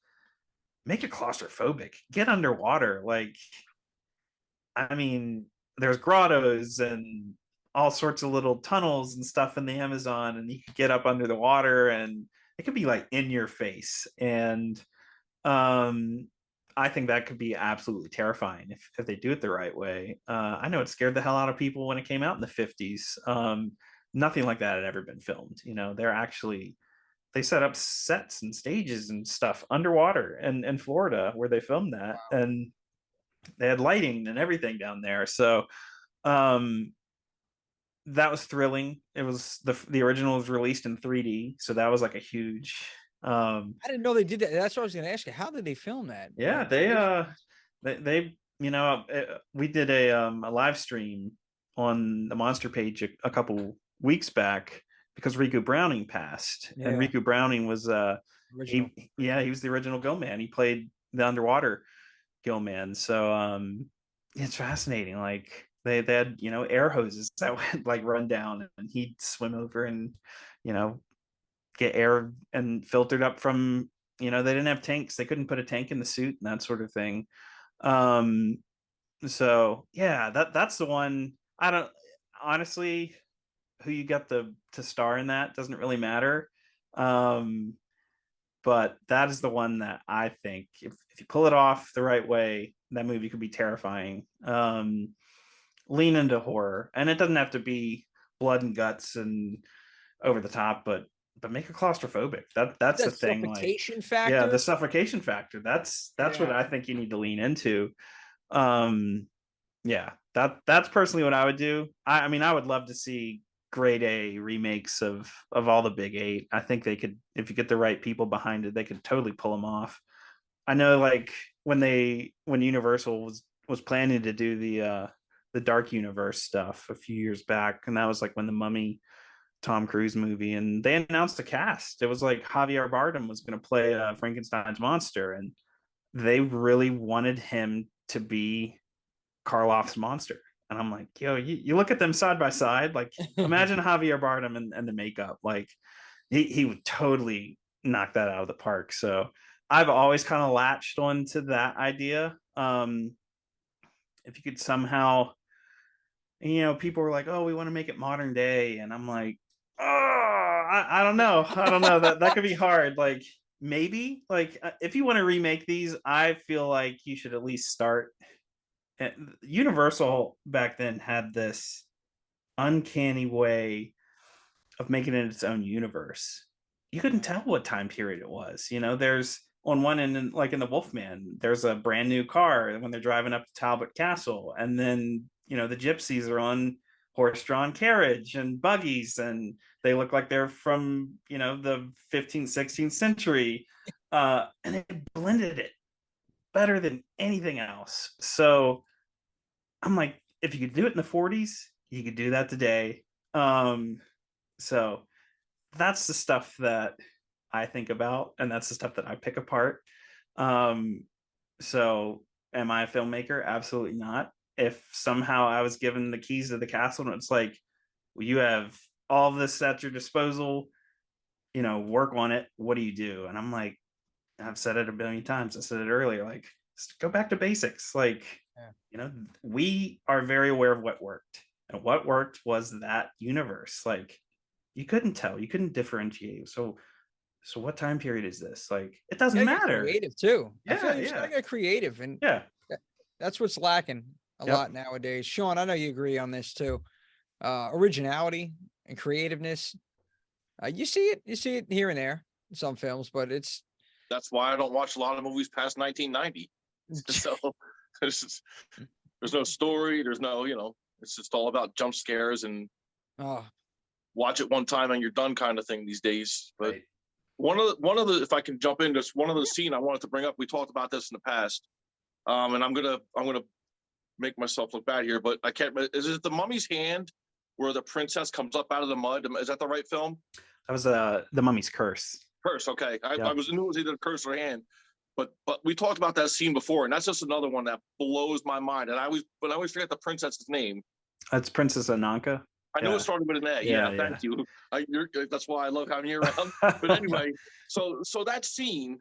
make it claustrophobic, get underwater. Like, I mean, there's grottos and all sorts of little tunnels and stuff in the Amazon, and you could get up under the water and it could be like in your face. And I think that could be absolutely terrifying if they do it the right way. I know it scared the hell out of people when it came out in the 50s. Nothing like that had ever been filmed. They set up sets and stages and stuff underwater in Florida where they filmed that. Wow. And they had lighting and everything down there. So that was thrilling. It was the original was released in 3D, so that was like a huge. I didn't know they did that. That's what I was going to ask you. How did they film that? Yeah, they we did a live stream on the Monster page a couple weeks back because Riku Browning passed, and Riku Browning was he was the original Gilman. He played the underwater Gilman. So it's fascinating. Like they had air hoses that would like run down, and he'd swim over and get air and filtered up from they didn't have tanks. They couldn't put a tank in the suit and that sort of thing. So yeah, that's the one. I don't honestly who you got to star in that doesn't really matter. But that is the one that I think if you pull it off the right way, that movie could be terrifying. Lean into horror, and it doesn't have to be blood and guts and over the top, but make it claustrophobic. That's the thing. Suffocation factor. Yeah, the suffocation factor. That's what I think you need to lean into. Yeah, that's personally what I would do. I mean, I would love to see grade A remakes of all the big eight. I think they could, if you get the right people behind it, they could totally pull them off. I know, like when Universal was planning to do the Dark Universe stuff a few years back, and that was like when the Mummy Tom Cruise movie, and they announced a cast. It was like Javier Bardem was going to play Frankenstein's monster, and they really wanted him to be Karloff's monster. And I'm like, yo, you look at them side by side. Like, imagine Javier Bardem and the makeup. Like, he would totally knock that out of the park. So I've always kind of latched onto that idea. If you could somehow, people were like, oh, we want to make it modern day. And I'm like, oh, I don't know. That could be hard. Like, maybe like if you want to remake these, I feel like you should at least start. Universal back then had this uncanny way of making it its own universe. You couldn't tell what time period it was. There's on one end, like in the Wolfman, there's a brand new car when they're driving up to Talbot Castle, and then the gypsies are on horse-drawn carriage and buggies, and they look like they're from the 15th, 16th century, and they blended it better than anything else. So I'm like, if you could do it in the 40s, you could do that today. So that's the stuff that I think about, and that's the stuff that I pick apart. So am I a filmmaker? Absolutely not. If somehow I was given the keys to the castle and it's like, well, you have all of this at your disposal, work on it. What do you do? And I'm like, I've said it a billion times. I said it earlier, like, just go back to basics. Like, we are very aware of what worked. And what worked was that universe. Like, you couldn't tell, you couldn't differentiate. So what time period is this? Like, it doesn't matter. Creative too. Yeah, I feel like you gotta get creative, and yeah, that's what's lacking a lot nowadays. Sean, I know you agree on this too. Originality and creativeness. You see it here and there in some films, but that's why I don't watch a lot of movies past 1990. So there's no story. There's no, it's just all about jump scares and watch it one time and you're done kind of thing these days. But one of the, if I can jump in, just one of the scene I wanted to bring up. We talked about this in the past, and I'm gonna make myself look bad here, but I can't. Is it The Mummy's Hand where the princess comes up out of the mud? Is that the right film? That was The Mummy's Curse. Curse. Okay, I knew it was either Curse or Hand. But we talked about that scene before, and that's just another one that blows my mind. And I always forget the princess's name. That's Princess Ananka. I know it started with an A. Yeah, thank you. That's why I love having you around. But anyway, so that scene,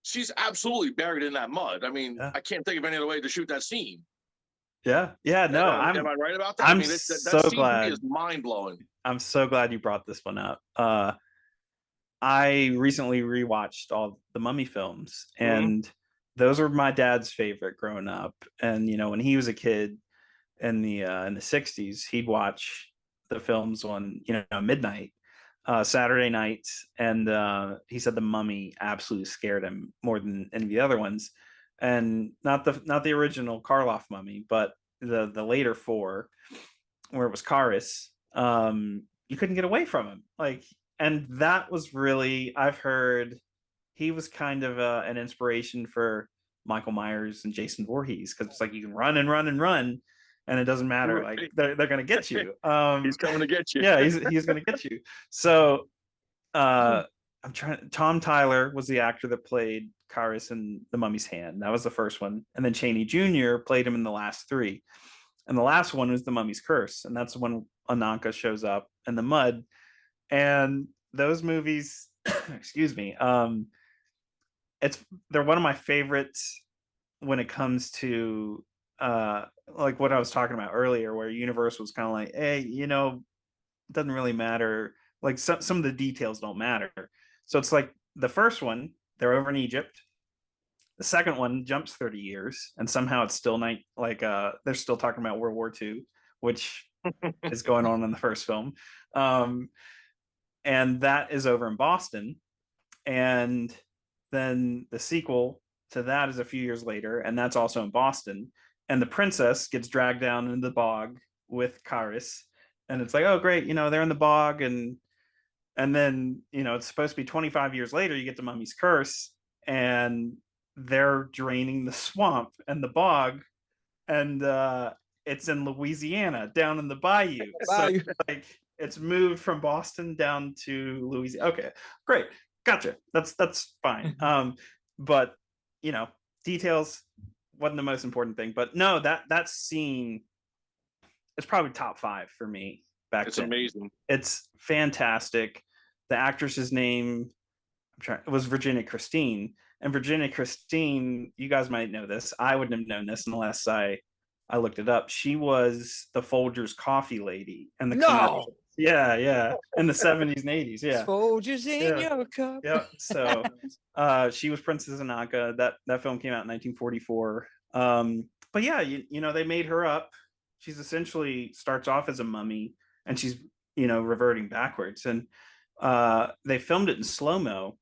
she's absolutely buried in that mud. I mean, I can't think of any other way to shoot that scene. Yeah. No, am I right about that? I'm that so scene glad. Is mind blowing. I'm so glad you brought this one up. I recently rewatched all the Mummy films, and those were my dad's favorite growing up. And when he was a kid in the 60s, he'd watch the films on midnight, Saturday nights, and he said the Mummy absolutely scared him more than any of the other ones, and not the original Karloff Mummy, but the later four, where it was Karis. You couldn't get away from him, like. And that was really, I've heard he was kind of an inspiration for Michael Myers and Jason Voorhees, because it's like you can run and run and run, and it doesn't matter. Like they're going to get you. He's coming to get you. Yeah, he's going to get you. So I'm trying. Tom Tyler was the actor that played Karis in The Mummy's Hand. That was the first one, and then Chaney Jr. played him in the last three, and the last one was The Mummy's Curse, and that's when Ananka shows up in the mud. And those movies, excuse me, they're one of my favorites when it comes to like what I was talking about earlier, where Universal was kind of like, hey, it doesn't really matter. Like some of the details don't matter. So it's like the first one, they're over in Egypt. The second one jumps 30 years, and somehow it's still they're still talking about World War II, which is going on in the first film. And that is over in Boston. And then the sequel to that is a few years later, and that's also in Boston. And the princess gets dragged down into the bog with Karis. And it's like, oh, great, they're in the bog. And then, it's supposed to be 25 years later, you get the Mummy's Curse, and they're draining the swamp and the bog. And it's in Louisiana, down in the bayou. So like, it's moved from Boston down to Louisiana. Okay, great, gotcha. That's fine. But details wasn't the most important thing. But no, that scene is probably top 5 for me back then. It's amazing. It's fantastic. The actress's name was Virginia Christine, and Virginia Christine, you guys might know this. I wouldn't have known this unless I looked it up. She was the Folgers coffee lady, and Yeah. In the 70s and 80s. Yeah. Folgers in Yeah. your cup. Yeah. So she was Princess Anaka. That film came out in 1944. But yeah, you know, they made her up. She's essentially starts off as a mummy and she's, you know, reverting backwards. And they filmed it in slow-mo.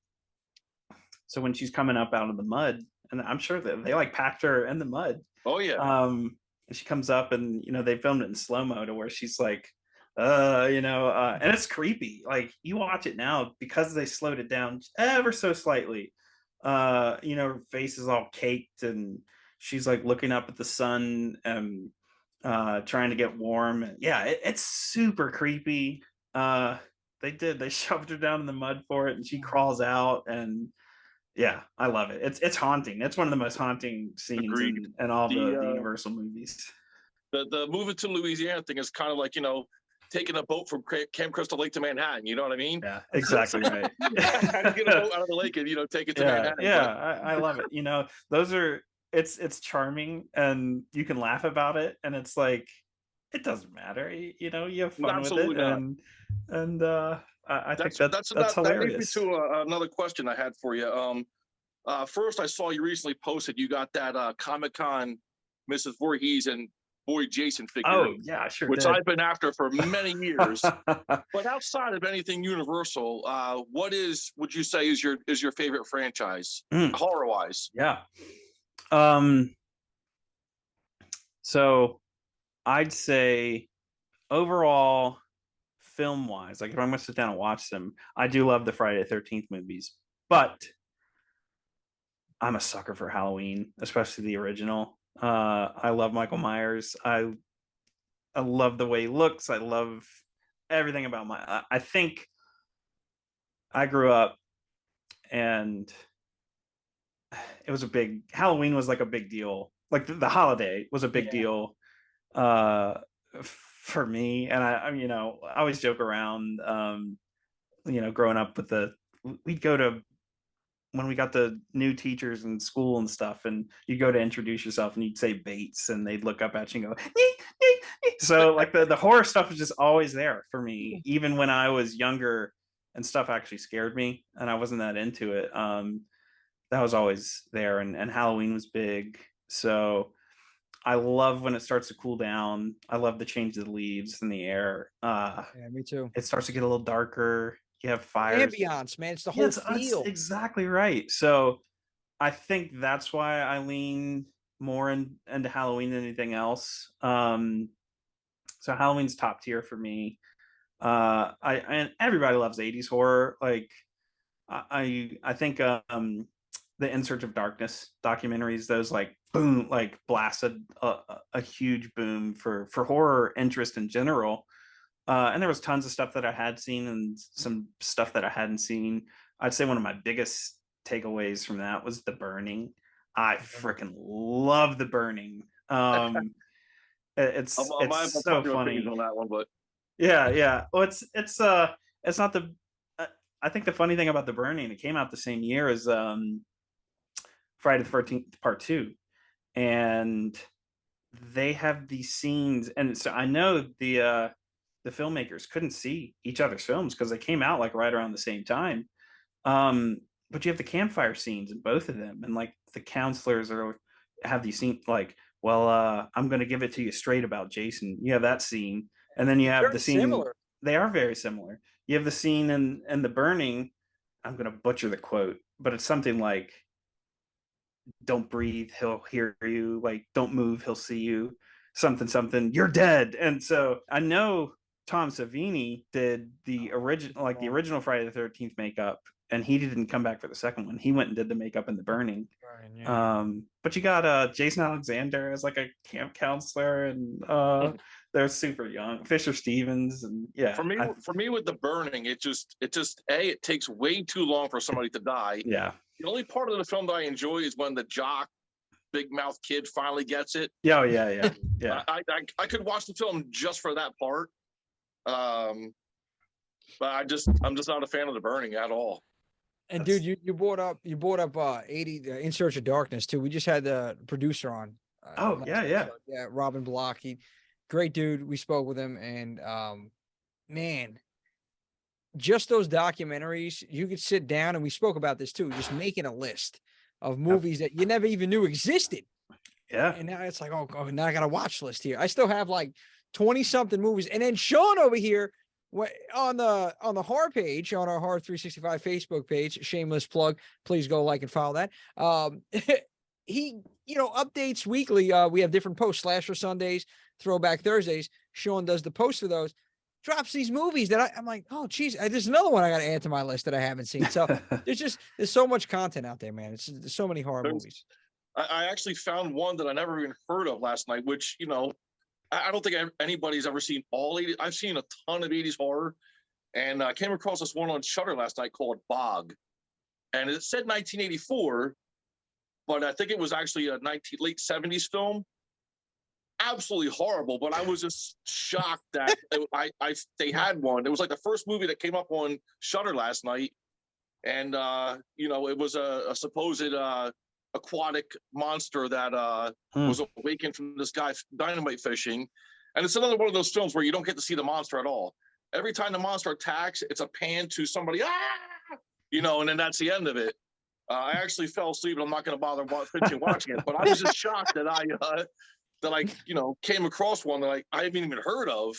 So when she's coming up out of the mud, and I'm sure that they like packed her in the mud. Oh yeah. And she comes up and, you know, they filmed it in slow-mo to where she's like, you know, and it's creepy. Like you watch it now because they slowed it down ever so slightly. You know, her face is all caked and she's like looking up at the sun and trying to get warm. Yeah, it's super creepy. They shoved her down in the mud for it and she crawls out and yeah, I love it. It's haunting. It's one of the most haunting scenes in all the Universal movies. The moving to Louisiana thing is kind of like, you know, taking a boat from Camp Crystal Lake to Manhattan. You know what I mean? Yeah, exactly right. Get a boat out of the lake and, you know, take it to Manhattan. Yeah, I love it. You know, those are it's charming and you can laugh about it and it's like it doesn't matter. You know, you have fun Absolutely with it not. and I think that's hilarious. That leads me to another question I had for you. First, I saw you recently posted you got that Comic-Con Mrs. Voorhees and Boy Jason figure. Oh yeah, sure. Which did. I've been after for many years. But outside of anything Universal, would you say is your favorite franchise, horror wise? Yeah. So I'd say overall, film wise, like if I'm gonna sit down and watch them, I do love the Friday the 13th movies, but I'm a sucker for Halloween, especially the original. I love Michael Myers. I love the way he looks. I love everything about I think I grew up and it was Halloween was like a big deal. Like the holiday was a big deal for me. And I you know, I always joke around, you know, growing up with we'd go to when we got the new teachers in school and stuff, and you'd go to introduce yourself and you'd say Bates and they'd look up at you and go, so like the horror stuff was just always there for me, even when I was younger and stuff actually scared me and I wasn't that into it. That was always there and Halloween was big. So I love when it starts to cool down. I love the change of the leaves in the air. Yeah, me too. It starts to get a little darker. You have fires. Ambiance, man. It's the whole feel. That's exactly right. So I think that's why I lean more into Halloween than anything else. So Halloween's top tier for me. And everybody loves 80s horror. Like I think the In Search of Darkness documentaries, those like boom, like blasted a huge boom for horror interest in general. And there was tons of stuff that I had seen and some stuff that I hadn't seen. I'd say one of my biggest takeaways from that was The Burning. I freaking love The Burning. It's so funny on that one, but yeah. Well, it's not the. I think the funny thing about The Burning, it came out the same year as Friday the 13th Part 2, and they have these scenes, and so I know the filmmakers couldn't see each other's films because they came out like right around the same time. But you have the campfire scenes in both of them, and like the counselors have these scenes like, well, I'm going to give it to you straight about Jason. You have that scene, and then you have Very the scene. similar. They are very similar. You have the scene in The Burning. I'm going to butcher the quote, but it's something like, "Don't breathe, he'll hear you. Like, don't move, he'll see you. Something, you're dead." And so I know Tom Savini did the original Friday the 13th makeup, and he didn't come back for the second one. He went and did the makeup in The Burning. But you got Jason Alexander as like a camp counselor, and they're super young. Fisher Stevens, and yeah. For me with The Burning, it takes way too long for somebody to die. Yeah. The only part of the film that I enjoy is when the jock, big mouth kid finally gets it. Yeah. I could watch the film just for that part. But I'm just not a fan of The Burning at all. And dude, you brought up 80 In Search of Darkness too. We just had the producer on. Yeah, Robin Block. Great dude. We spoke with him, and man, just those documentaries, you could sit down, and we spoke about this too, just making a list of movies that you never even knew existed. Yeah. And now it's like, oh, now I got a watch list here. I still have like 20 something movies. And then Sean over here on the horror page, on our Horror 365 Facebook page, shameless plug, please go like and follow that. He, updates weekly. We have different posts, Slasher Sundays, Throwback Thursdays. Sean does the posts for those, drops these movies that I'm like, oh geez, there's another one I got to add to my list that I haven't seen. So there's so much content out there, man. There's so many horror movies. I actually found one that I never even heard of last night, which, I don't think anybody's ever seen all 80s. I've seen a ton of 80s horror, and I came across this one on Shudder last night called Bog. And it said 1984, but I think it was actually a late 70s film. Absolutely horrible, but I was just shocked that they had one. It was like the first movie that came up on Shudder last night. And, it was a supposed aquatic monster that was awakened from this guy dynamite fishing. And it's another one of those films where you don't get to see the monster at all. Every time the monster attacks, it's a pan to somebody, and then that's the end of it. I actually fell asleep, and I'm not going to bother watching it. But I was just shocked that I came across one that I haven't even heard of.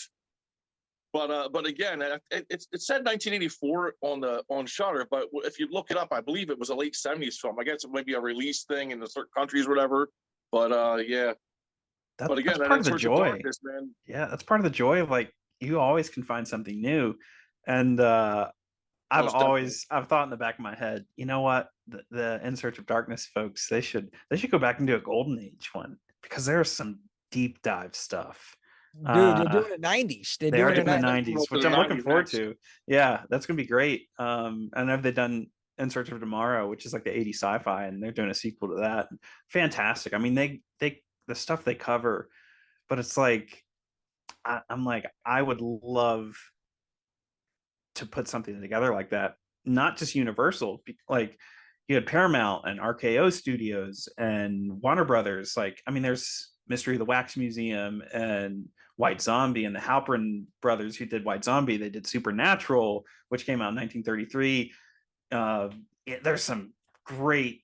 But again, it said 1984 on Shudder, but if you look it up, I believe it was a late 70s film. I guess it might be a release thing in certain countries or whatever. But yeah. But again, that's part of the joy. Darkness, man. Yeah, that's part of the joy of like you always can find something new. And I've thought in the back of my head, you know what? The In Search of Darkness folks, they should go back and do a Golden Age one, because there's some deep dive stuff. Dude, they're doing the 90s. They are doing the 90s, 90s, which I'm looking forward to. Yeah, that's gonna be great. I know they've done In Search of Tomorrow, which is like the 80s sci-fi, and they're doing a sequel to that. Fantastic. I mean, they the stuff they cover, but it's like I'm like, I would love to put something together like that. Not just Universal, like you had Paramount and RKO Studios and Warner Brothers. Like, I mean, there's Mystery of the Wax Museum and White Zombie, and the Halperin brothers who did White Zombie, they did Supernatural, which came out in 1933. There's some great,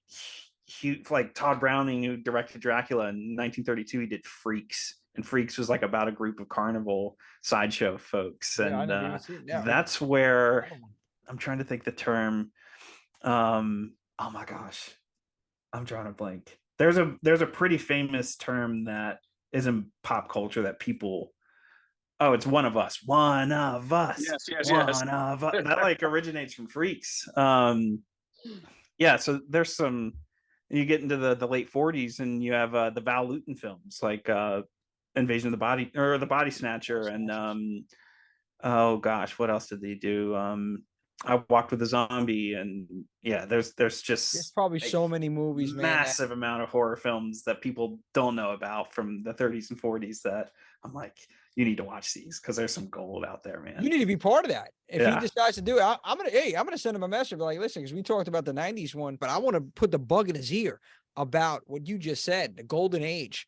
huge, like Todd Browning, who directed Dracula in 1932, he did Freaks, and Freaks was like about a group of carnival sideshow folks. And that's where I'm trying to think the term. Oh my gosh, I'm drawing a blank. There's a pretty famous term that is in pop culture that people, it's one of us. Yes. One of us. That like originates from Freaks. So there's some, you get into the late 40s and you have the Val Lewton films like Invasion of the Body, or The Body Snatcher, and oh gosh, what else did they do? I Walked with a Zombie, and there's probably so many movies, man. Massive amount of horror films that people don't know about from the 30s and 40s that I'm like, you need to watch these, because there's some gold out there, man. You need to be part of that. If he decides to do it, I'm gonna send him a message like, listen, because we talked about the 90s one, but I want to put the bug in his ear about what you just said, the golden age.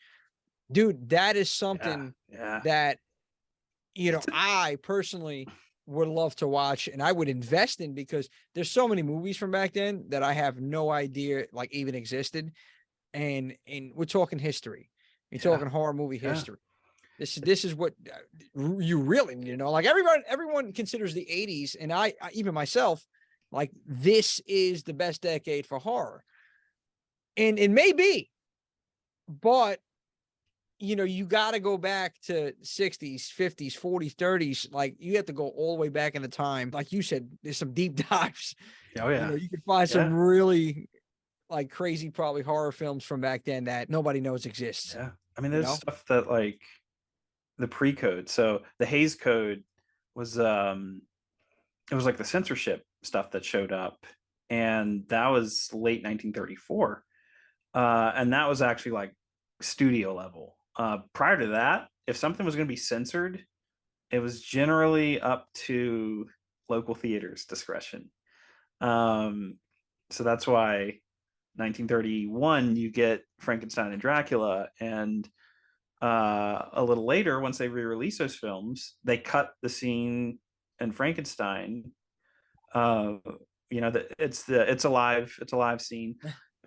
Dude, that is something that I personally would love to watch, and I would invest in, because there's so many movies from back then that I have no idea like even existed. And we're talking history. You're talking horror movie history. This is what you really need to know. Like everyone considers the 80s, and I even myself, like, this is the best decade for horror. And it may be, but you got to go back to 60s, 50s, 40s, 30s. Like, you have to go all the way back in the time. Like you said, there's some deep dives. Oh yeah. You can find some really like crazy, probably horror films from back then that nobody knows exists. Yeah. I mean, there's stuff that like the pre-code. So the Hays Code was, it was like the censorship stuff that showed up, and that was late 1934. And that was actually like studio level. Prior to that, if something was going to be censored, it was generally up to local theaters' discretion. So that's why 1931 you get Frankenstein and Dracula, and a little later, once they re-release those films, they cut the scene in Frankenstein, you know, it's a live scene.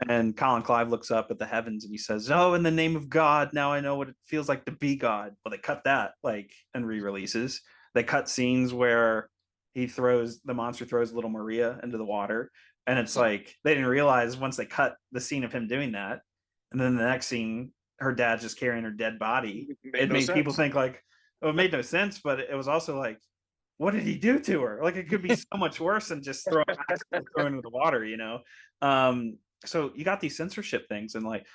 And Colin Clive looks up at the heavens and he says, "Oh, in the name of God, now I know what it feels like to be God." Well, they cut that like and re-releases. They cut scenes where the monster throws little Maria into the water. And it's like they didn't realize once they cut the scene of him doing that, and then the next scene, her dad's just carrying her dead body. It made people think like, oh, it made no sense, but it was also like, what did he do to her? Like it could be so much worse than just throwing into the water, you know? So you got these censorship things, and like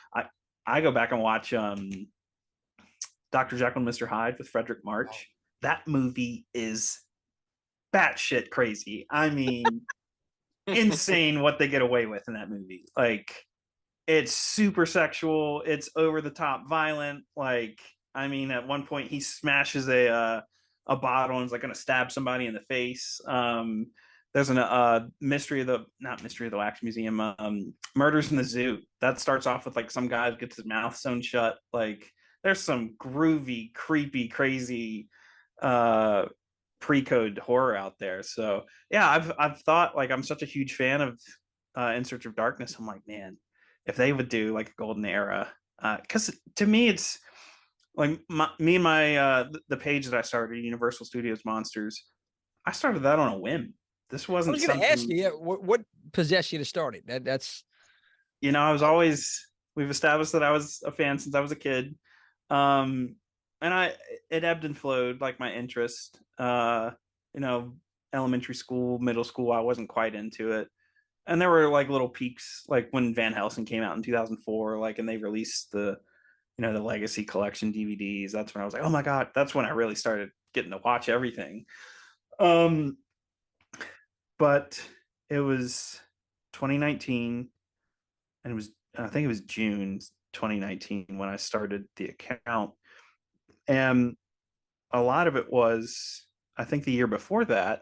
I go back and watch Dr. Jekyll and Mr. Hyde with Frederick March. That movie is batshit crazy. I mean, insane what they get away with in that movie. Like it's super sexual, it's over the top violent. Like, I mean, at one point he smashes a bottle and is like gonna stab somebody in the face. There's an not mystery of the wax museum, murders in the zoo, that starts off with like some guy gets his mouth sewn shut. Like there's some groovy, creepy, crazy pre-code horror out there. So yeah, I've thought, like, I'm such a huge fan of In Search of Darkness. I'm like, man, if they would do like a golden era, because to me it's like the page that I started, Universal Studios Monsters, I started that on a whim. This I wasn't was going to something, ask you, what possessed you to start it? That's you know, we've established that I was a fan since I was a kid. And it ebbed and flowed, like my interest. You know, elementary school, middle school, I wasn't quite into it. And there were like little peaks, like when Van Helsing came out in 2004, like, and they released the Legacy Collection DVDs. That's when I was like, oh my God, that's when I really started getting to watch everything. But it was 2019, and I think it was June 2019 when I started the account. And a lot of it was, I think the year before that,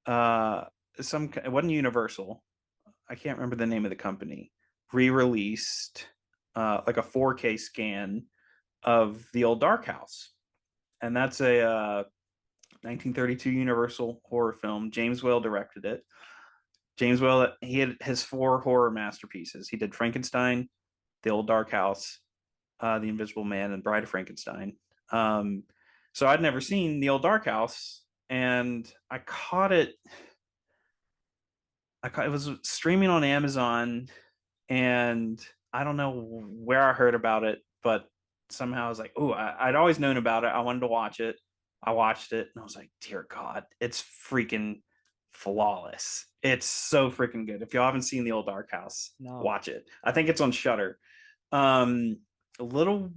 it wasn't Universal. I can't remember the name of the company. Re-released like a 4K scan of the old Dark House, and that's a 1932 Universal horror film. James Whale directed it. James Whale, he had his 4 horror masterpieces. He did Frankenstein, The Old Dark House, The Invisible Man, and Bride of Frankenstein. So I'd never seen The Old Dark House, and I caught it. It was streaming on Amazon, and I don't know where I heard about it, but somehow I was like, oh, I'd always known about it. I wanted to watch it. I watched it, and I was like, dear God, it's freaking flawless. It's so freaking good. If y'all haven't seen The Old Dark House, watch it. I think it's on Shudder. A little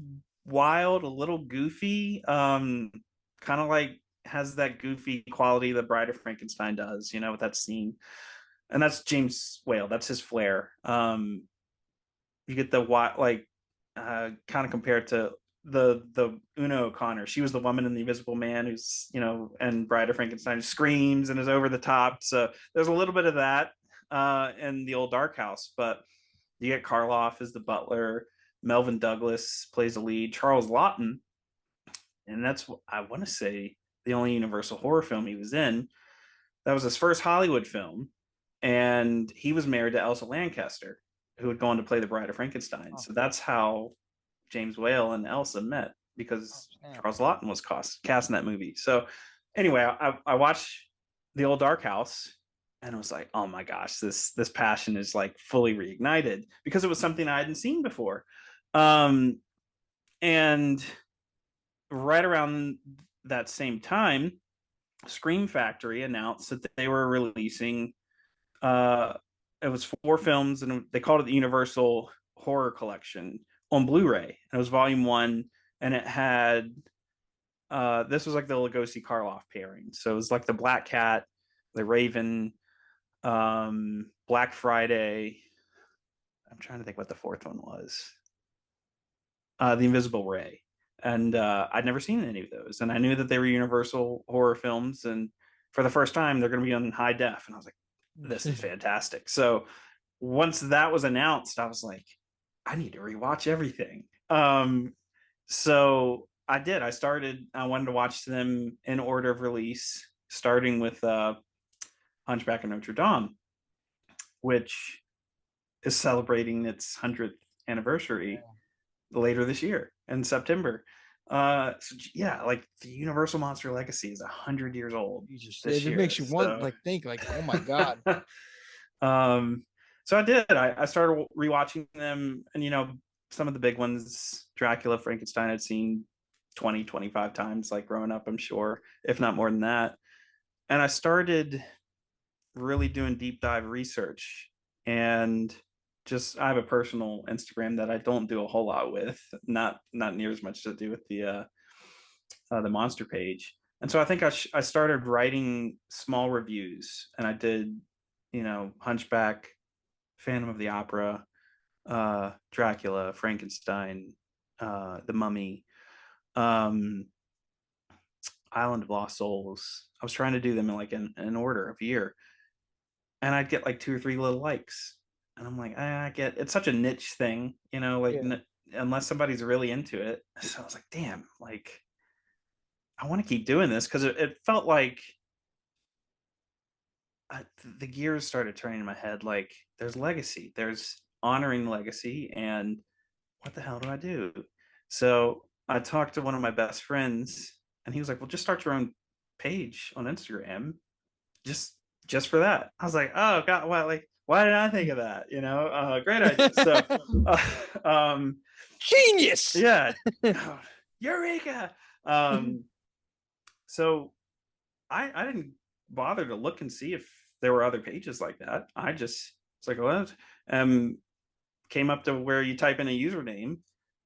wild, a little goofy, kind of like has that goofy quality that Bride of Frankenstein does, you know, with that scene. And that's James Whale. That's his flair. You get the kind of compared to the Una O'Connor. She was the woman in The Invisible Man who's, you know, and Bride of Frankenstein screams and is over the top. So there's a little bit of that in The Old Dark House. But you get Karloff as the butler. Melvin Douglas plays the lead. Charles Lawton, and that's, I want to say, the only Universal horror film he was in. That was his first Hollywood film, and he was married to Elsa Lanchester, who had gone to play the Bride of Frankenstein. So that's how James Whale and Elsa met, because Charles Lawton was cast in that movie. So anyway, I watched The Old Dark House, and I was like, oh my gosh, this passion is like fully reignited, because it was something I hadn't seen before. And right around that same time, Scream Factory announced that they were releasing it was 4 films, and they called it the Universal Horror Collection on Blu-ray. And it was volume 1, and it had this was like the Lugosi Karloff pairing. So it was like the Black Cat, the Raven, Black Friday. I'm trying to think what the 4th one was. The Invisible Ray. And I'd never seen any of those, and I knew that they were Universal horror films, and for the first time they're going to be on high def, and I was like, this is fantastic. So once that was announced, I was like, I need to rewatch everything. So I did. I wanted to watch them in order of release, starting with Hunchback of Notre Dame, which is celebrating its 100th anniversary later this year in September. So yeah, like the Universal Monster Legacy is 100 years old. It just this year, makes you want so. like think like, oh my god. So I did. I started rewatching them, and you know, some of the big ones, Dracula, Frankenstein, I'd seen 20, 25 times, like growing up, I'm sure, if not more than that. And I started really doing deep dive research, and just I have a personal Instagram that I don't do a whole lot with, not near as much to do with the monster page. And so I think I started writing small reviews, and I did, you know, Hunchback, Phantom of the Opera, Dracula, Frankenstein, The Mummy, Island of Lost Souls. I was trying to do them in like an order of year, and I'd get like 2 or 3 little likes, and I'm like, I get it's such a niche thing, you know, like unless somebody's really into it. So I was like, damn, like I want to keep doing this, because it felt like the gears started turning in my head. Like, there's legacy, there's honoring legacy, and what the hell do I do? So I talked to one of my best friends, and he was like, well, just start your own page on Instagram, just for that. I was like, oh god, why didn't I think of that? You know, great idea. So genius. Yeah. Eureka. So I didn't bother to look and see if there were other pages like that. I just was like, what? Came up to where you type in a username,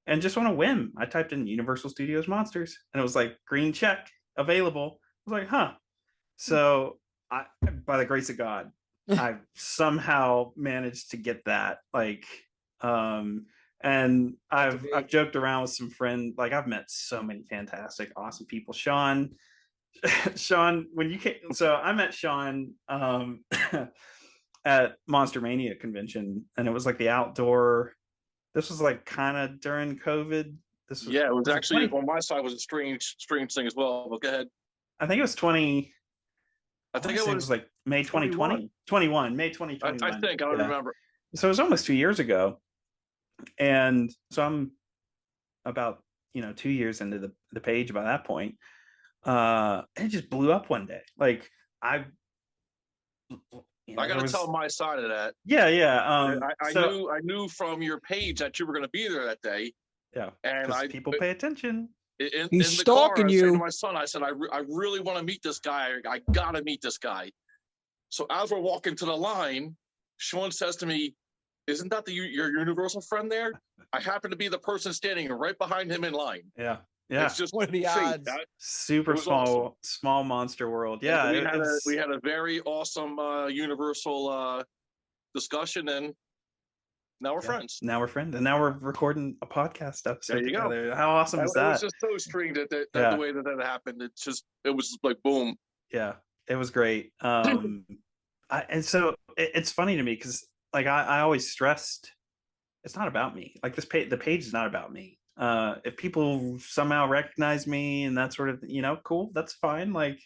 and just on a whim, I typed in Universal Studios Monsters, and it was like green check available. I was like, huh. So I, by the grace of God, I somehow managed to get that. Like, and I've joked around with some friends. Like, I've met so many fantastic, awesome people. Sean, when you came, so I met Sean at Monster Mania convention, and it was like the outdoor. This was like kind of during COVID. This was, it was actually on my side, was a strange thing as well. But go ahead. I think it was 20. I think it was like May 2020, 21, May 2021. I think I don't remember. So it was almost 2 years ago, and so I'm about 2 years into the page by that point. And it just blew up one day. Like I got to tell my side of that. Yeah. I knew from your page that you were going to be there that day. Yeah, and people pay attention. He's stalking you. I said to my son, I said, I really want to meet this guy. I got to meet this guy. So as we're walking to the line, Sean says to me, isn't that your Universal friend there? I happen to be the person standing right behind him in line. Yeah. It's just what are the odds? Super small, small monster world. Yeah. We had a very awesome Universal discussion, and now we're friends. Now we're friends, and now we're recording a podcast episode together. Go. How awesome is that? It was just so strange that the way that happened. It was like boom. Yeah, it was great. And so it's funny to me, because like I always stressed, it's not about me. Like the page is not about me. If people somehow recognize me and that sort of, cool, that's fine. Like,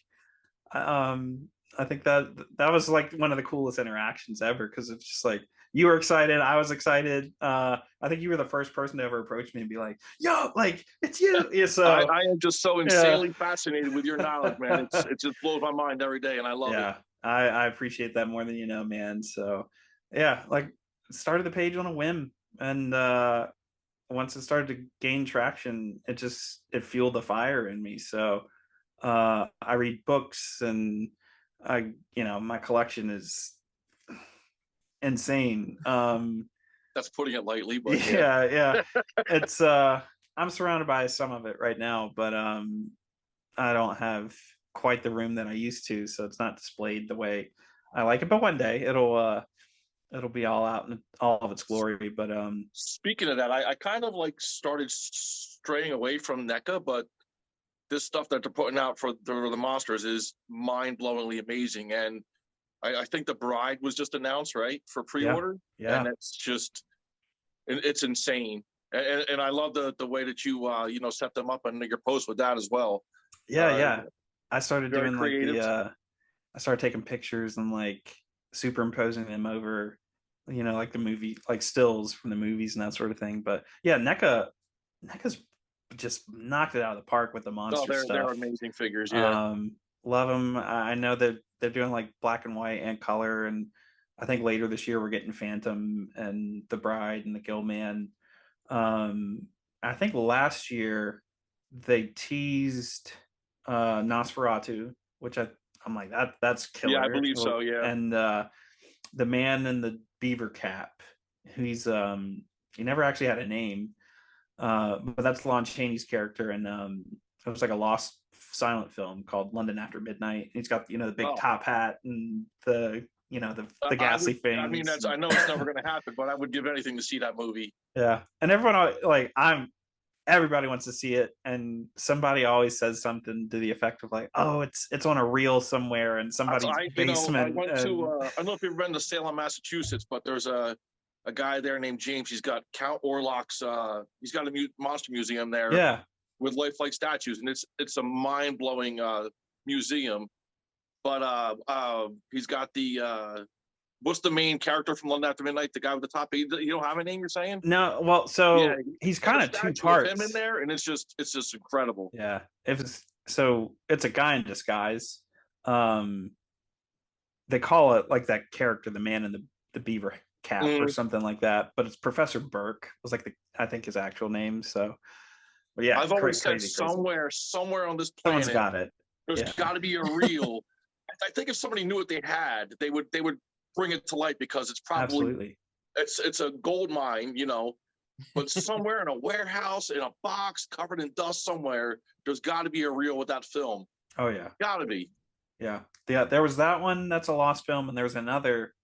I think that was like one of the coolest interactions ever, because it's just like, you were excited, I was excited. I think you were the first person to ever approach me and be like, yo, like, it's you. Yeah, so I am just so insanely fascinated with your knowledge, man. It just blows my mind every day, and I love it. Yeah, I appreciate that more than you know, man. So yeah, like, started the page on a whim, and once it started to gain traction, it fueled the fire in me. So I read books, and my collection is insane. That's putting it lightly, but yeah. It's I'm surrounded by some of it right now, but I don't have quite the room that I used to, so it's not displayed the way I like it. But one day it'll be all out in all of its glory. But speaking of that, I kind of like started straying away from NECA, but this stuff that they're putting out for the monsters is mind-blowingly amazing. And I think The Bride was just announced, right, for pre-order. Yeah. And it's insane. And I love the way that you set them up and your post with that as well. Yeah. I started Very doing like creative. I started taking pictures and like superimposing them over, like the movie, like stills from the movies and that sort of thing. But yeah, NECA's just knocked it out of the park with the Oh, monster they're stuff. amazing figures. Yeah. Love them. I know that they're doing like black and white and color, and I think later this year we're getting Phantom and the Bride and the Gillman. I think last year they teased Nosferatu, which I'm like that's Yeah, I killer. believe so. Yeah. And the man in the beaver cap, he's he never actually had a name, but that's Lon Chaney's character, and it was like a lost silent film called London After Midnight. He's got the big Oh, top hat and the I ghastly would. I mean, fangs. I know it's never going to happen, but I would give anything to see that movie. Yeah, and like everybody wants to see it, and somebody always says something to the effect of like, "Oh, it's on a reel somewhere in somebody's I basement." went to. And I don't know if you've been to Salem, Massachusetts, but there's a guy there named James. He's got Count Orlok's. He's got a monster museum there yeah, with lifelike statues, and it's a mind blowing museum. But he's got the what's the main character from London After Midnight? The guy with the top. You don't have a name. You're saying? no, well, Yeah, so he's he's got kind a of two statue of him in parts. there, and it's just incredible. Yeah, it's a guy in disguise. Um, they call it like that character, the man in the beaver cap or Mm. something like that, but it's Professor Burke was like I think his actual name. So, but yeah, I've always said crazy. somewhere on this Someone's planet, got it. there's Yeah, got to be a real. I think if somebody knew what they had, they would bring it to light because it's probably absolutely. it's a gold mine, but somewhere in a warehouse in a box covered in dust somewhere, there's got to be a reel with that film. Oh yeah. Got to be. Yeah. Yeah. There was that one that's a lost film, and there was another.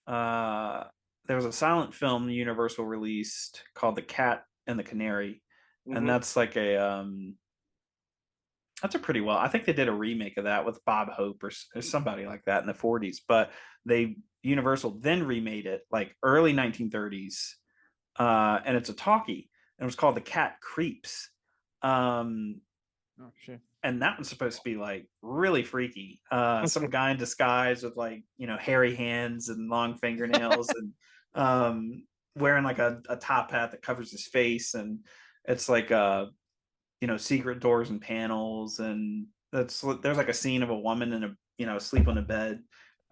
Uh, there was a silent film Universal released called The Cat and the Canary, and Mm-hmm. that's like that's a pretty well. I think they did a remake of that with Bob Hope or somebody like that in the 40s, but they Universal then remade it like early 1930s, and it's a talkie, and it was called The Cat Creeps. Um, Oh shit. and that one's supposed to be like really freaky. Some guy in disguise with like hairy hands and long fingernails, and wearing like a top hat that covers his face, and it's like secret doors and panels, and there's like a scene of a woman in a asleep on a bed,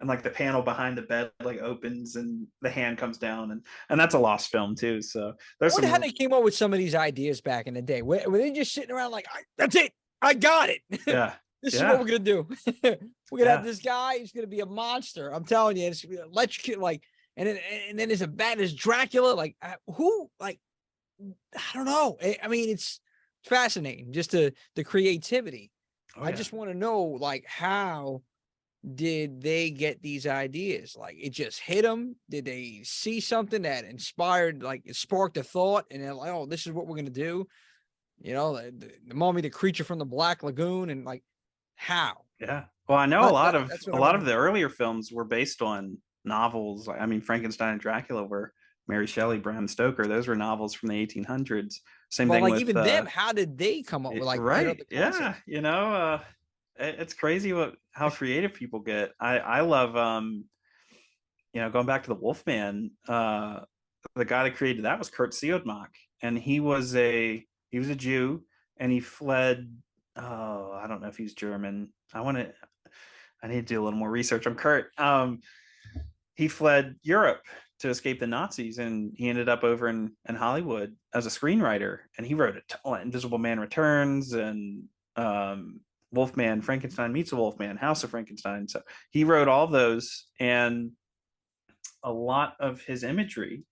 and like the panel behind the bed like opens and the hand comes down, and that's a lost film too. So I there's wonder how some they came up with some of these ideas back in the day. Were they just sitting around like, that's it, I got it. yeah This is yeah what we're gonna do. We're gonna yeah have this guy. He's gonna be a monster. I'm telling you, it's gonna be electrocute. Like, and then there's a bat. There's Dracula. Like, who? Like, I don't know. I mean, it's fascinating. Just the creativity. oh, I yeah. just want to know, like, how did they get these ideas? Like, it just hit them? Did they see something that inspired, like, it sparked a thought, and they're like, oh, this is what we're gonna do? The mummy, the creature from the Black Lagoon, and like, how? Yeah. Well, I know That's a what I lot want of to the know. earlier films were based on novels. I mean, Frankenstein and Dracula were Mary Shelley, Bram Stoker. Those were novels from the 1800s. Same But thing like, with even them, how did they come up with like right. the Yeah, concept? it's crazy how creative people get. I love going back to the Wolfman. The guy that created that was Kurt Siodmak, and he was a Jew, and he fled. Oh, I don't know if he's German. I need to do a little more research on Kurt. He fled Europe to escape the Nazis, and he ended up over in Hollywood as a screenwriter. And he wrote Invisible Man Returns and Wolfman, Frankenstein Meets a Wolfman, House of Frankenstein. So he wrote all those, and a lot of his imagery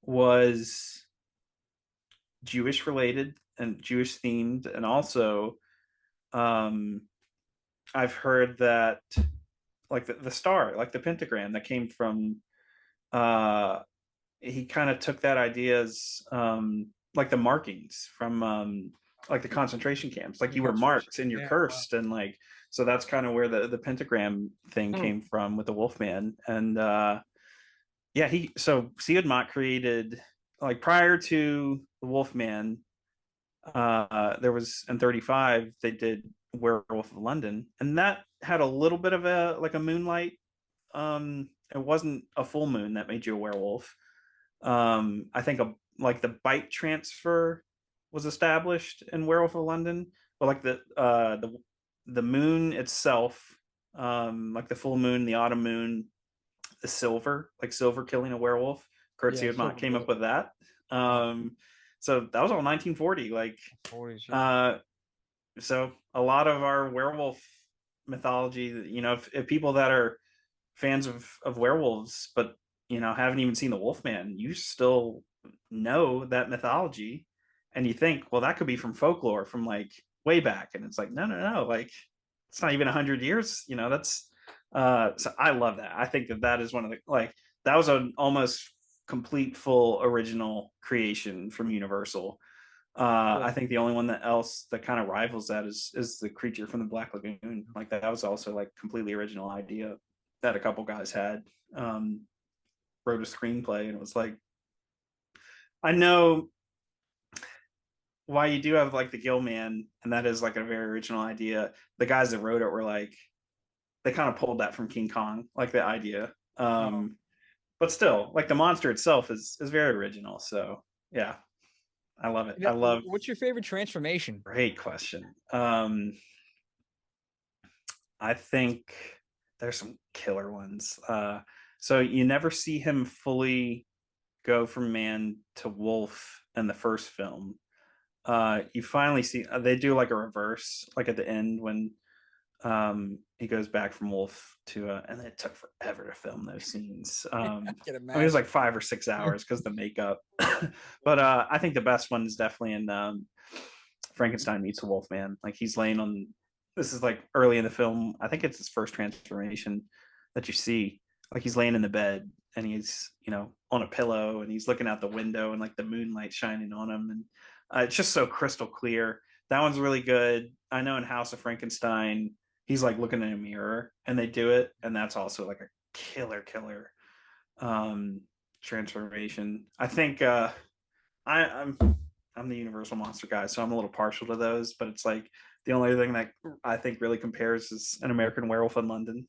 was Jewish related and Jewish themed, and also I've heard that like the star, like the pentagram that came from he kind of took that idea as like the markings from like the concentration camps, like you were marked and you're Yeah, wow. cursed, and like so that's kind of where the pentagram thing came from with the Wolfman. And yeah, so Siodmak created, like, prior to the Wolfman, there was in 35 they did Werewolf of London, and that had a little bit of a moonlight. It wasn't a full moon that made you a werewolf. I think like the bite transfer was established in Werewolf of London, but like the moon itself, like the full moon, the autumn moon, the silver, like silver killing a werewolf. Curzi came up with that. So that was all 1940. Like, 40s, so a lot of our werewolf mythology, if people that are fans of werewolves, but haven't even seen the Wolfman, you still know that mythology, and you think, well, that could be from folklore from like way back, and it's like, no, like it's not even 100 years. That's so I love that. I think that is one of the, like, that was an almost complete full original creation from Universal. I think the only one that kind of rivals that is the Creature from the Black Lagoon. Like that was also like completely original idea that a couple guys had. Wrote a screenplay, and it was like, I know why you do have like the Gill Man, and that is like a very original idea. The guys that wrote it were like, they kind of pulled that from King Kong, like the idea. But still, like the monster itself is very original. So yeah, I love it. What's your favorite transformation? Great question. I think there's some killer ones. So you never see him fully go from man to wolf in the first film. You finally see they do like a reverse, like at the end when he goes back from wolf to and it took forever to film those scenes. I mean, it was like 5 or 6 hours because the makeup. But I think the best one is definitely in Frankenstein meets the Wolfman. Like he's laying on, this is like early in the film. I think it's his first transformation that you see. Like he's laying in the bed and he's, on a pillow, and he's looking out the window and like the moonlight shining on him. And it's just so crystal clear. That one's really good. I know in House of Frankenstein, he's like looking in a mirror and they do it. And that's also like a killer transformation. I think I'm the Universal monster guy, so I'm a little partial to those. But it's like the only thing that I think really compares is An American Werewolf in London.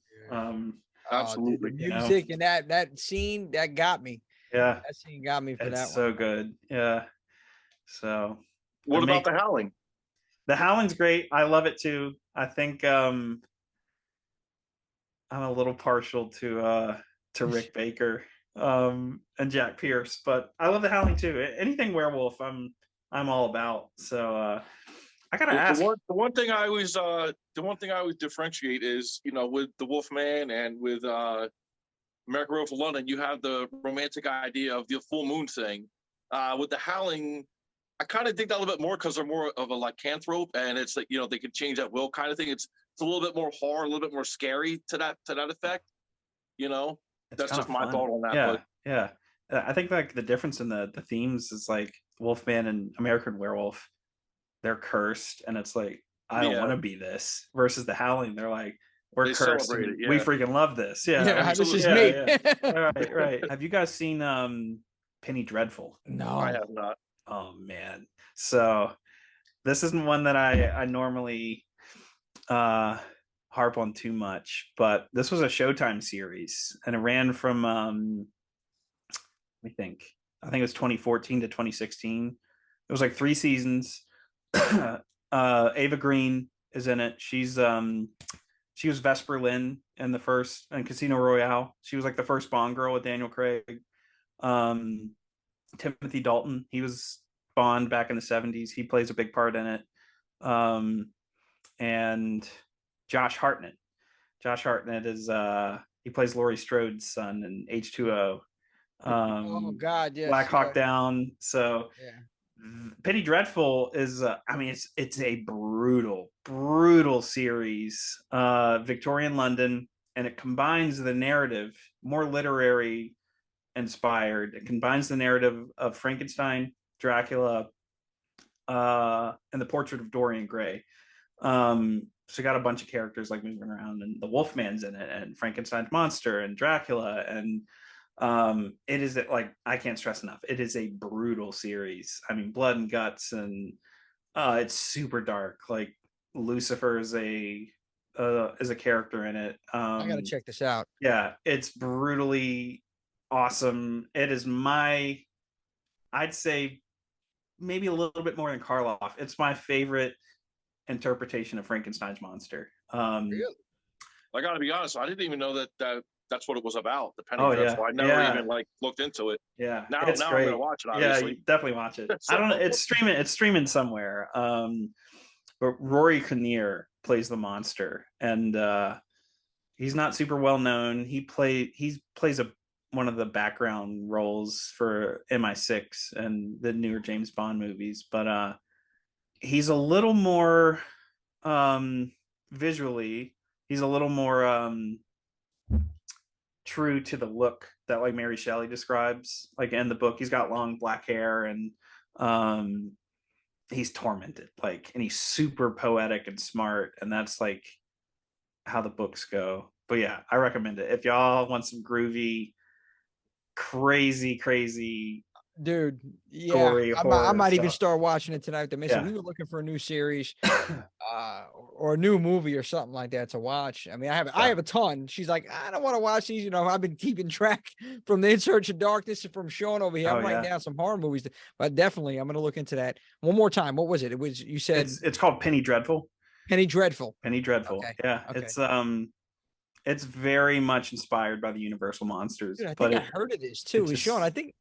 Absolutely, the music and that scene that got me. Yeah, that scene got me for that one. So good. Yeah. So, what about The Howling? The Howling's great. I love it too. I think I'm a little partial to Rick Baker and Jack Pierce, but I love The Howling too. Anything werewolf, I'm all about. So I gotta ask. The one thing I always differentiate is, with the Wolfman and with American Werewolf of London, you have the romantic idea of the full moon thing. With The Howling, I kind of dig that a little bit more because they're more of a lycanthrope, and it's like, they can change at will kind of thing. It's a little bit more horror, a little bit more scary to that effect. That's just my thought on that. Yeah, yeah. I think like the difference in the themes is like Wolfman and American Werewolf, they're cursed, and it's like, I don't want to be this. Versus The Howling, they're like, we're cursed. We freaking love this. Yeah, this is me. Yeah. Right. Have you guys seen Penny Dreadful? No, I have not. Oh man. So this isn't one that I normally harp on too much, but this was a Showtime series, and it ran from I think it was 2014 to 2016. It was like 3 seasons. Ava Green is in it. She was Vesper Lynn in the first, in Casino Royale. She was like the first Bond girl with Daniel Craig. Timothy Dalton, he was Bond back in the 70s. He plays a big part in it. And Josh Hartnett. Josh Hartnett is he plays Laurie Strode's son in H2O. oh God, yes. Black Hawk Down. So yeah. Penny Dreadful is I mean, it's a brutal series, Victorian London, and it combines the narrative, more literary inspired. It combines the narrative of Frankenstein, Dracula, and the Portrait of Dorian Gray. So you got a bunch of characters like moving around, and the Wolfman's in it, and Frankenstein's monster, and Dracula, and it is like, I can't stress enough, it is a brutal series. I mean, blood and guts, and it's super dark, like Lucifer is a character in it. I gotta check this out. Yeah, it's brutally awesome. It is I'd say maybe a little bit more than Karloff. It's my favorite interpretation of Frankenstein's monster. Really? I got to be honest. I didn't even know that's what it was about. The Penny Oh, Dreadful. yeah. I never Yeah. even looked into it. Yeah, Now it's I'm great. gonna watch it. Yeah, Obviously. you definitely watch it. I don't know. It's streaming somewhere. But Rory Kinnear plays the monster, and he's not super well known. He plays one of the background roles for MI6 and the newer James Bond movies, but he's a little more visually. He's a little more true to the look that like Mary Shelley describes. Like in the book, he's got long black hair and he's tormented, like, and he's super poetic and smart, and that's like how the books go. But yeah, I recommend it if y'all want some groovy, crazy, Dude, yeah, gory I horror might even stuff. start watching it tonight. The mission. Yeah. We were looking for a new series, or a new movie or something like that to watch. I mean, I have a ton. She's like, I don't want to watch these. You know, I've been keeping track from the In Search of Darkness and from Sean over here. I'm writing down some horror movies, but definitely I'm going to look into that one more time. What was it? It was, you said It's called Penny Dreadful. Penny Dreadful. Penny Dreadful. Okay. Yeah, Okay. it's very much inspired by the Universal monsters. Dude, I but think I heard of this too. just- Sean, I think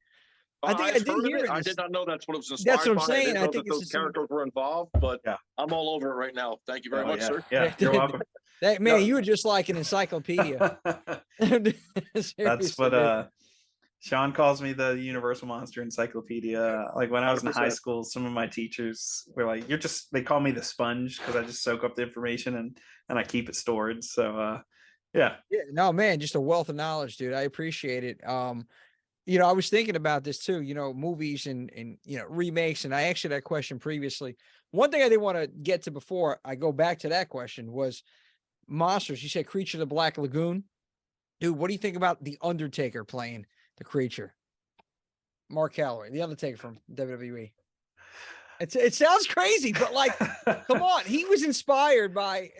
I I've did heard of hear it. it. I did not know that's what it was inspired That's what I'm by. saying. I didn't know I think that those characters were involved, but Yeah. I'm all over it right now. Thank you very much, yeah. sir. Yeah, you're welcome. That man, No. you were just like an encyclopedia. That's Seriously, what dude. Sean calls me, the Universal Monster Encyclopedia. Like when I was in high 100%. school, some of my teachers were like, they call me the sponge because I just soak up the information and I keep it stored. So yeah. Yeah, no, man, just a wealth of knowledge, dude. I appreciate it. You know, I was thinking about this too, you know, movies and you know, remakes. And I asked you that question previously. One thing I didn't want to get to before I go back to that question was monsters. You said Creature of the Black Lagoon. Dude, what do you think about The Undertaker playing the creature? Mark Calloway, The Undertaker from WWE. It sounds crazy, but like, come on. He was inspired by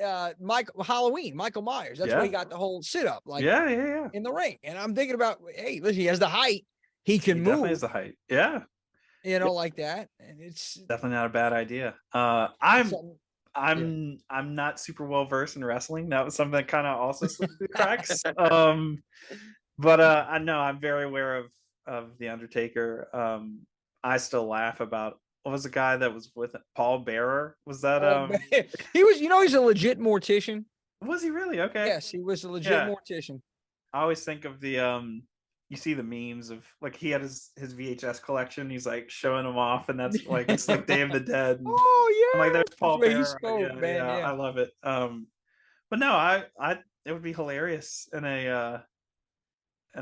Michael Myers. That's why he got the whole sit up, like yeah. in the ring. And I'm thinking about, hey, listen, he has the height. He can move. Definitely has the height. Yeah. You know, like that. And it's Definitely not a bad idea. something- I'm not super well versed in wrestling. That was something that kind of also slipped through the cracks. But I know I'm very aware of the Undertaker. I still laugh about, what was the guy that was with it? Paul Bearer? Was that he was, you know, he's a legit mortician. Was he really? Okay. Yes, he was a legit Yeah. mortician. I always think of the you see the memes of like he had his VHS collection. He's like showing them off, and that's like it's like Day of the Dead. And Oh yeah, I'm like, there's Paul that's the way he Bearer. spoke, Yeah, man. I love it. But no, I it would be hilarious in a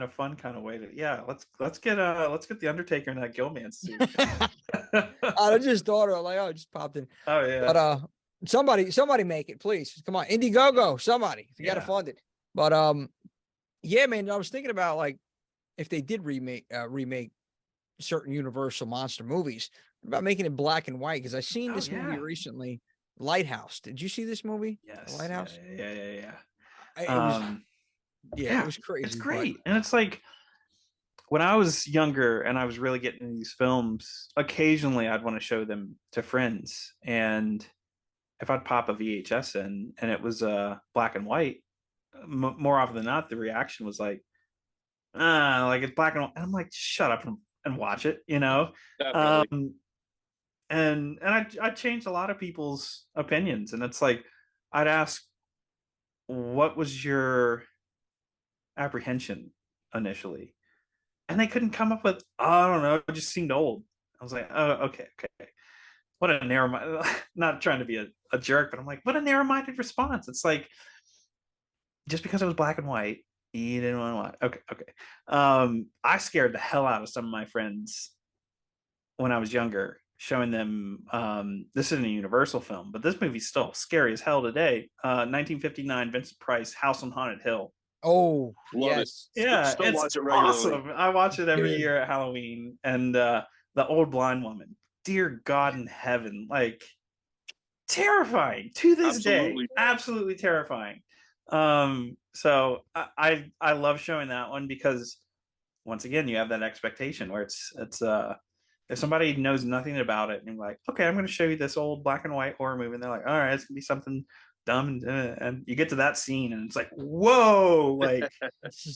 fun kind of way to let's get the Undertaker in that Gilman suit. I just thought of it, like, oh, it just popped in. Oh yeah. But somebody make it, please. Come on, Indiegogo, somebody. You gotta fund it. But yeah, man, I was thinking about like if they did remake certain Universal monster movies, about making it black and white, because I seen this movie recently, Lighthouse. Did you see this movie? Yes. Lighthouse. Yeah. It was, it was crazy. It's great. And it's like when I was younger and I was really getting into these films, occasionally I'd want to show them to friends. And if I'd pop a VHS in and it was black and white, more often than not, the reaction was like it's black and white. And I'm like, shut up and watch it, you know? Definitely. And I changed a lot of people's opinions. And it's like, I'd ask, what was your apprehension initially? And they couldn't come up with, I don't know, it just seemed old. I was like, oh, okay. What a narrow, not trying to be a jerk, but I'm like, what a narrow-minded response. It's like, just because it was black and white, you didn't want to watch. Okay. I scared the hell out of some of my friends when I was younger, showing them, this isn't a Universal film, but this movie's still scary as hell today. 1959, Vincent Price, House on Haunted Hill. Oh, Love yes. it. Yeah, Still it's watch it regularly. awesome. I watch it every year at Halloween. And the old blind woman, dear God in heaven, like terrifying to this Absolutely. day. Absolutely terrifying. So I love showing that one because once again you have that expectation where it's if somebody knows nothing about it and you're like, okay, I'm going to show you this old black and white horror movie, and they're like, all right, it's gonna be something dumb, and you get to that scene and it's like, whoa, like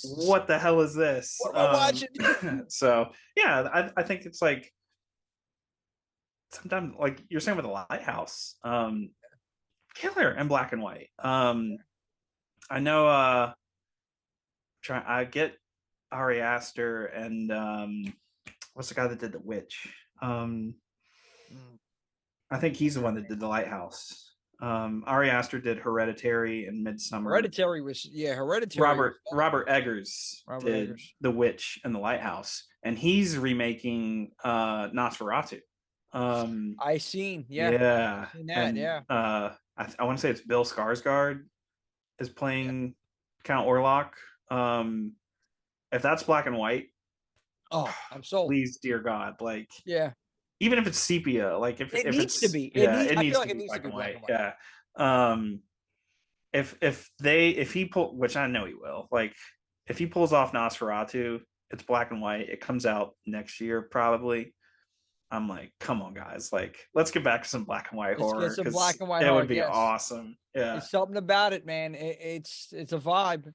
what the hell is this? What am I watching? So yeah, I think it's like sometimes like you're saying with the Lighthouse, killer in black and white. I know I get Ari Aster and what's the guy that did The Witch? I think he's the one that did The Lighthouse. Ari Aster did Hereditary and Midsummer. Hereditary. Robert Eggers did The Witch and The Lighthouse, and he's remaking Nosferatu. I seen, yeah. Yeah. I've seen that, and, yeah. I want to say it's Bill Skarsgård is playing Count Orlok. If that's black and white, oh, I'm sold. Please, dear God, like, yeah. Even if it's sepia, like if it needs it's, to be, it I needs feel to like it be needs to be black and white. Yeah. If he pull, which I know he will, like if he pulls off Nosferatu, it's black and white. It comes out next year probably. I'm like, come on, guys, like let's get back to some black and white horror. Get some black and white it horror. Would be awesome. Yeah, it's something about it, man. It's a vibe.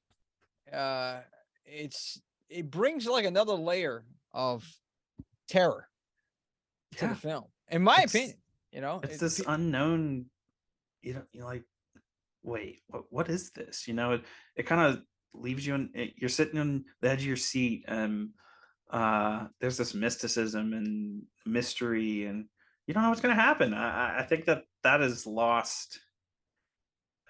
It brings like another layer of terror to the film, in my opinion. You know, it's this unknown. You're like, wait, what is this? You know, it kind of leaves you you're sitting on the edge of your seat, and there's this mysticism and mystery, and you don't know what's going to happen. I think that is lost.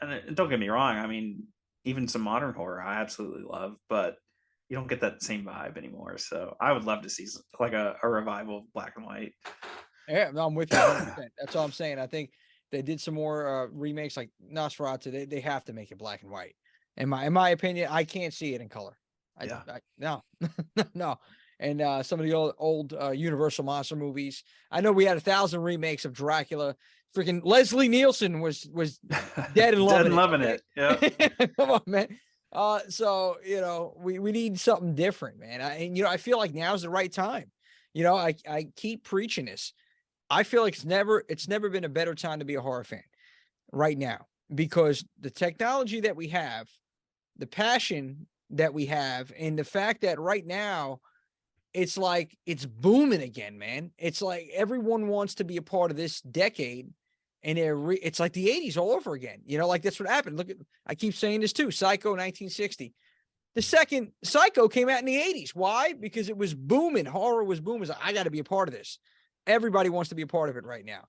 And don't get me wrong, I mean, even some modern horror I absolutely love, but you don't get that same vibe anymore. So I would love to see like a revival of black and white. Yeah, no, I'm with you 100%. That's all I'm saying. I think they did some more remakes like Nosferatu. They have to make it black and white. In my opinion, I can't see it in color. No. No. And some of the old Universal monster movies. I know we had 1,000 remakes of Dracula. Freaking Leslie Nielsen was dead and loving it. Yeah. Come on, man. So you know, we need something different, man. I feel like now's the right time. You know, I keep preaching this. I feel like it's never been a better time to be a horror fan right now, because the technology that we have, the passion that we have, and the fact that right now it's like it's booming again, man. It's like everyone wants to be a part of this decade, and it's like the 80s all over again. You know, like that's what happened. Look, I keep saying this too. Psycho 1960. The second Psycho came out in the 80s. Why? Because it was booming. Horror was booming. Like, I got to be a part of this. Everybody wants to be a part of it right now.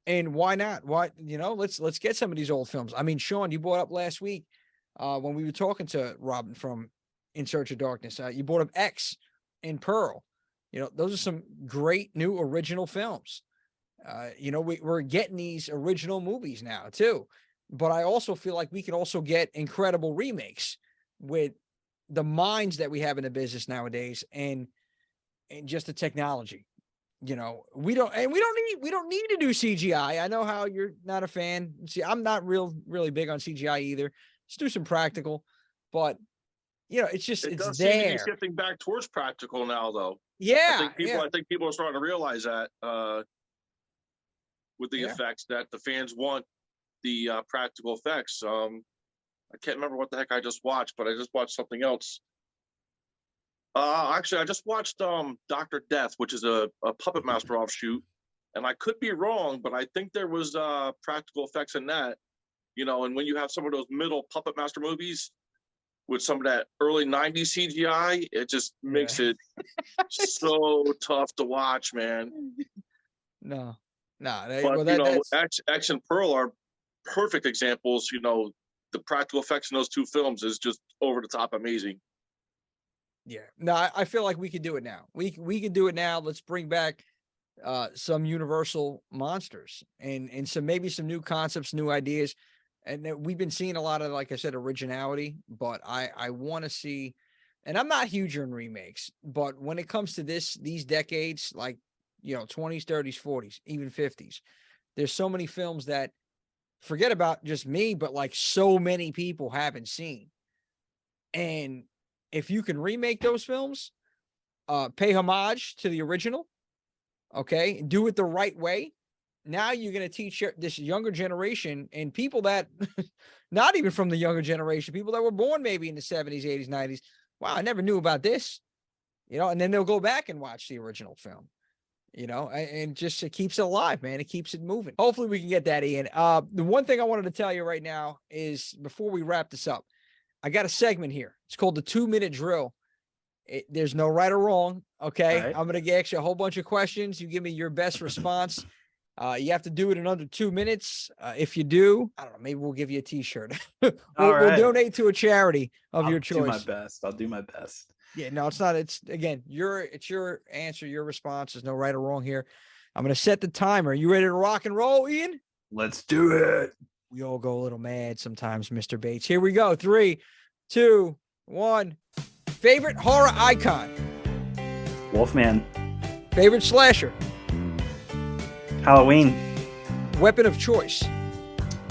And why not? Why, let's get some of these old films. I mean, Sean, you brought up last week when we were talking to Robin from In Search of Darkness, you brought up X and Pearl. You know, those are some great new original films. We're getting these original movies now too. But I also feel like we can also get incredible remakes with the minds that we have in the business nowadays, and just the technology. You know, we don't need to do CGI. I know how you're not a fan. See, I'm not really big on CGI either. Let's do some practical, but it's just it's does there. Seem to be shifting back towards practical now, though. Yeah, I think people are starting to realize that with the effects, that the fans want the practical effects. I can't remember what the heck I just watched, but I just watched something else. Actually, I just watched Dr. Death, which is a Puppet Master offshoot, and I could be wrong, but I think there was practical effects in that. And when you have some of those middle Puppet Master movies with some of that early 90s CGI, it just makes it so tough to watch, man. No. But, X and Pearl are perfect examples. The practical effects in those two films is just over the top amazing. Yeah. No, I feel like we could do it now. We can do it now. Let's bring back some Universal monsters and maybe some new concepts, new ideas. And we've been seeing a lot of, like I said, originality, but I want to see, and I'm not huge on remakes, but when it comes to these decades, like, 20s, 30s, 40s, even 50s, there's so many films that forget about just me, but like so many people haven't seen. And if you can remake those films, pay homage to the original, okay, do it the right way. Now you're going to teach this younger generation and people that not even from the younger generation, people that were born maybe in the 70s, 80s, 90s. Wow, I never knew about this, and then they'll go back and watch the original film, and just it keeps it alive, man. It keeps it moving. Hopefully we can get that, Ian. The one thing I wanted to tell you right now is before we wrap this up, I got a segment here. It's called the 2-minute drill. There's no right or wrong. Okay. Right. I'm going to ask you a whole bunch of questions. You give me your best response. You have to do it in under 2 minutes. If you do, I don't know, maybe we'll give you a t-shirt. We'll donate to a charity of your choice. I'll do my best. Yeah, no, it's not. It's again, it's your answer, your response. There's no right or wrong here. I'm going to set the timer. You ready to rock and roll, Ian? Let's do it. We all go a little mad sometimes, Mr. Bates. Here we go. 3, 2, 1. Favorite horror icon? Wolfman. Favorite slasher? Halloween. Weapon of choice?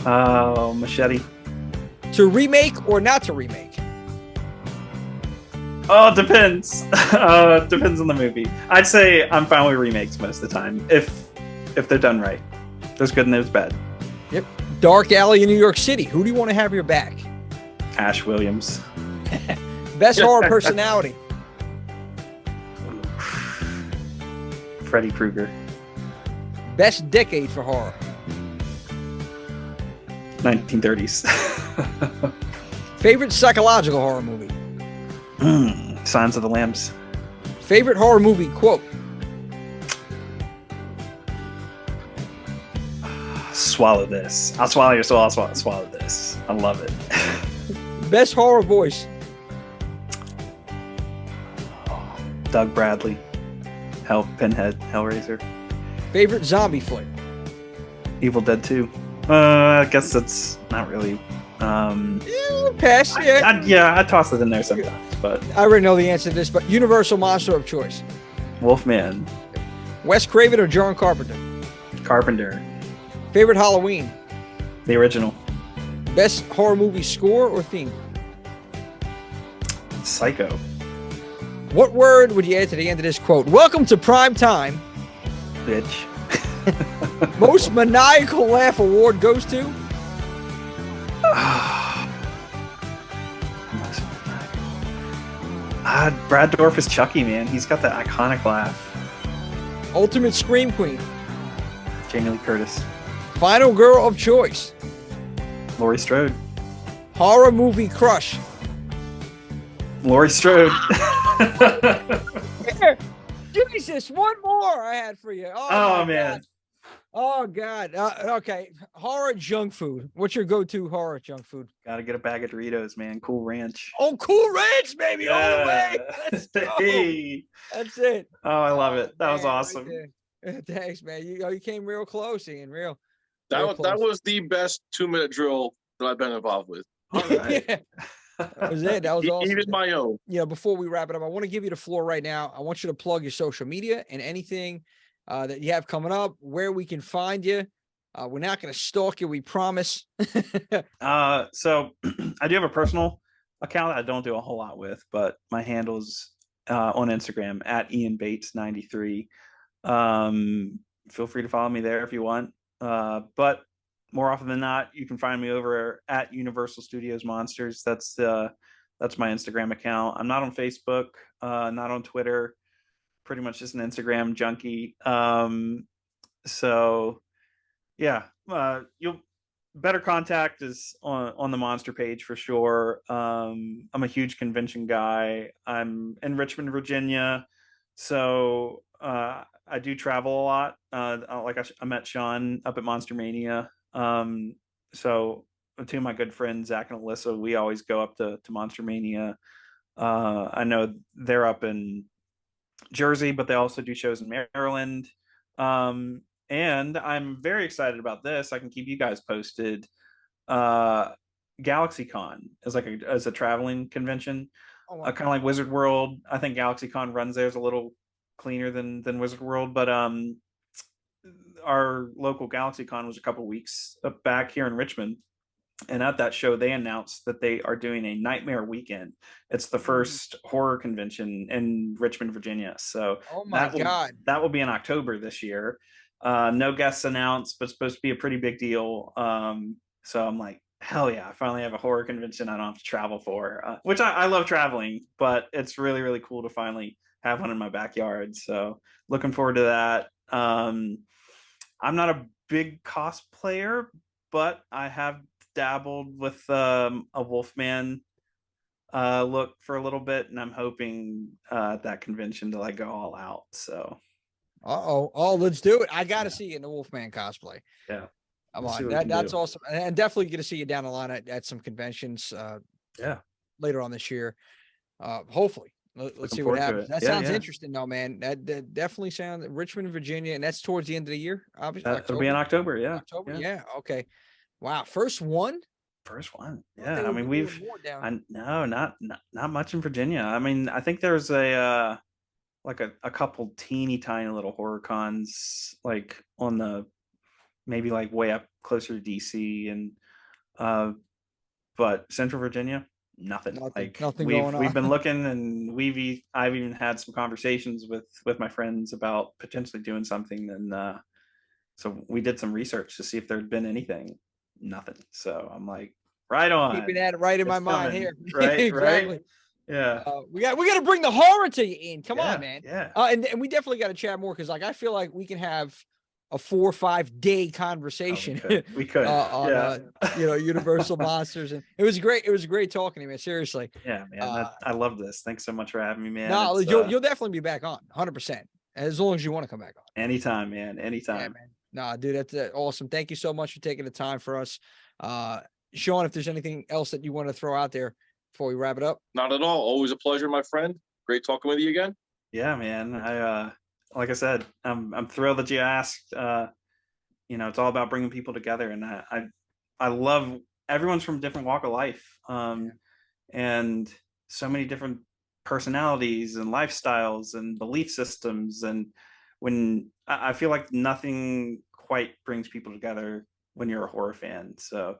Machete. To remake or not to remake? Oh, it depends. Depends on the movie. I'd say I'm fine with remakes most of the time if they're done right. There's good and there's bad. Yep. Dark alley in New York City. Who do you want to have your back? Ash Williams. Best horror personality? Freddy Krueger. Best decade for horror? 1930s. Favorite psychological horror movie? Signs of the Lambs. Favorite horror movie quote? Swallow this. I'll swallow your soul. I'll swallow this. I love it. Best horror voice? Doug Bradley. Pinhead. Hellraiser. Favorite zombie flick? Evil Dead 2. I guess that's not really. Pass. Yeah. I toss it in there sometimes, but I already know the answer to this. But Universal monster of choice? Wolfman. Wes Craven or John Carpenter? Carpenter. Favorite Halloween? The original. Best horror movie score or theme? Psycho. What word would you add to the end of this quote? Welcome to prime time. Bitch. Most maniacal laugh award goes to? Brad Dourif is Chucky, man. He's got that iconic laugh. Ultimate scream queen? Jamie Lee Curtis. Final girl of choice? Laurie Strode. Horror movie crush? Laurie Strode. Here, Jesus, one more I had for you. Oh man. God. Oh God. Okay. Horror junk food. What's your go-to horror junk food? Gotta get a bag of Doritos, man. Cool Ranch. Oh, Cool Ranch, baby. All the way. Let's go. Hey. That's it. Oh, I love it. That was Man, awesome. right thanks, man. You came real close, Ian. Real. That Real that close. was the best 2-minute drill that I've been involved with. All right. Yeah. That was it. That was awesome. Even my own. Before we wrap it up, I want to give you the floor right now. I want you to plug your social media and anything that you have coming up, where we can find you. We're not going to stalk you, we promise. So I do have a personal account that I don't do a whole lot with, but my handle is on Instagram at IanBates93. Feel free to follow me there if you want. But more often than not, you can find me over at Universal Studios Monsters. That's my Instagram account. I'm not on Facebook, not on Twitter. Pretty much just an Instagram junkie. So yeah, you'll better contact is on the Monster page for sure. I'm a huge convention guy. I'm in Richmond, Virginia, so I do travel a lot. Like I met Sean up at Monster Mania. So two of my good friends, Zach and Alyssa, we always go up to Monster Mania. I know they're up in Jersey, but they also do shows in Maryland. And I'm very excited about this. I can keep you guys posted. GalaxyCon is as a traveling convention, kind of like Wizard World. I think GalaxyCon runs there is a little cleaner than Wizard World, but our local GalaxyCon was a couple weeks back here in Richmond. And at that show, they announced that they are doing a Nightmare Weekend. It's the first horror convention in Richmond, Virginia. So Oh my God. that will be in October this year. No guests announced, but it's supposed to be a pretty big deal. So I'm like, hell yeah, I finally have a horror convention I don't have to travel for, which I love traveling, but it's really, really cool to finally have one in my backyard. So looking forward to that. I'm not a big cosplayer, but I have dabbled with a Wolfman look for a little bit, and I'm hoping at that convention to like go all out. So let's do it. I gotta see you in the Wolfman cosplay. Yeah, come on, that's awesome, and definitely get to see you down the line at some conventions later on this year. Hopefully. Let's see what happens. That sounds interesting though, man. That definitely sounds Richmond, Virginia, and that's towards the end of the year, obviously. It'll be in October. October, okay. Wow, first one. Yeah, I mean not much in Virginia. I mean, I think there's a like a couple teeny tiny little horror cons like on the maybe like way up closer to DC, and but Central Virginia, nothing going on. We've been looking, and I've even had some conversations with my friends about potentially doing something, and so we did some research to see if there'd been anything. Nothing. So I'm like, right on. Keeping that right in my mind here. Right, exactly. Right. Yeah. We got to bring the horror to you, Ian. Come on, man. Yeah. And we definitely got to chat more, because like I feel like we can have a 4 or 5 day conversation. We could. On Universal Monsters, and it was great. It was great talking to you, man. Seriously. Yeah, man. I love this. Thanks so much for having me, man. No, you'll definitely be back on, 100%, as long as you want to come back on. Anytime, man. Anytime. Yeah, man. Nah, dude, that's awesome. Thank you so much for taking the time for us. Sean, if there's anything else that you want to throw out there before we wrap it up. Not at all. Always a pleasure, my friend. Great talking with you again. Yeah, man. I like I said, I'm thrilled that you asked. It's all about bringing people together, and I love everyone's from a different walk of life, and so many different personalities and lifestyles and belief systems, and when I feel like nothing quite brings people together when you're a horror fan. So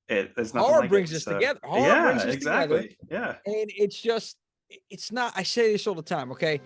there's nothing horror like brings us together. Horror brings us exactly. Together. Yeah. And it's not, I say this all the time, okay?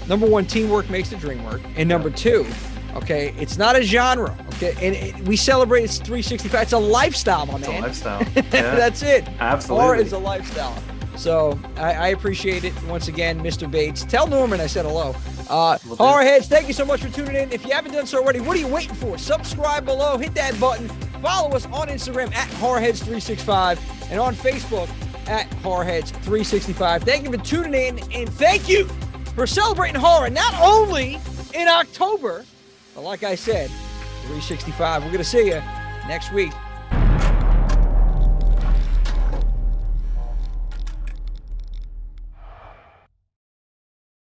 Number one, teamwork makes the dream work. And number two, okay, it's not a genre, okay? And we celebrate it's 365. It's a lifestyle, my man. It's a lifestyle. Yeah. That's it. Absolutely. Horror is a lifestyle. So I appreciate it once again, Mr. Bates. Tell Norman I said hello. Horrorheads, thank you so much for tuning in. If you haven't done so already, what are you waiting for? Subscribe below, hit that button. Follow us on Instagram at Horrorheads365 and on Facebook at Horrorheads365. Thank you for tuning in, and thank you for celebrating horror, not only in October, but like I said, 365. We're going to see you next week.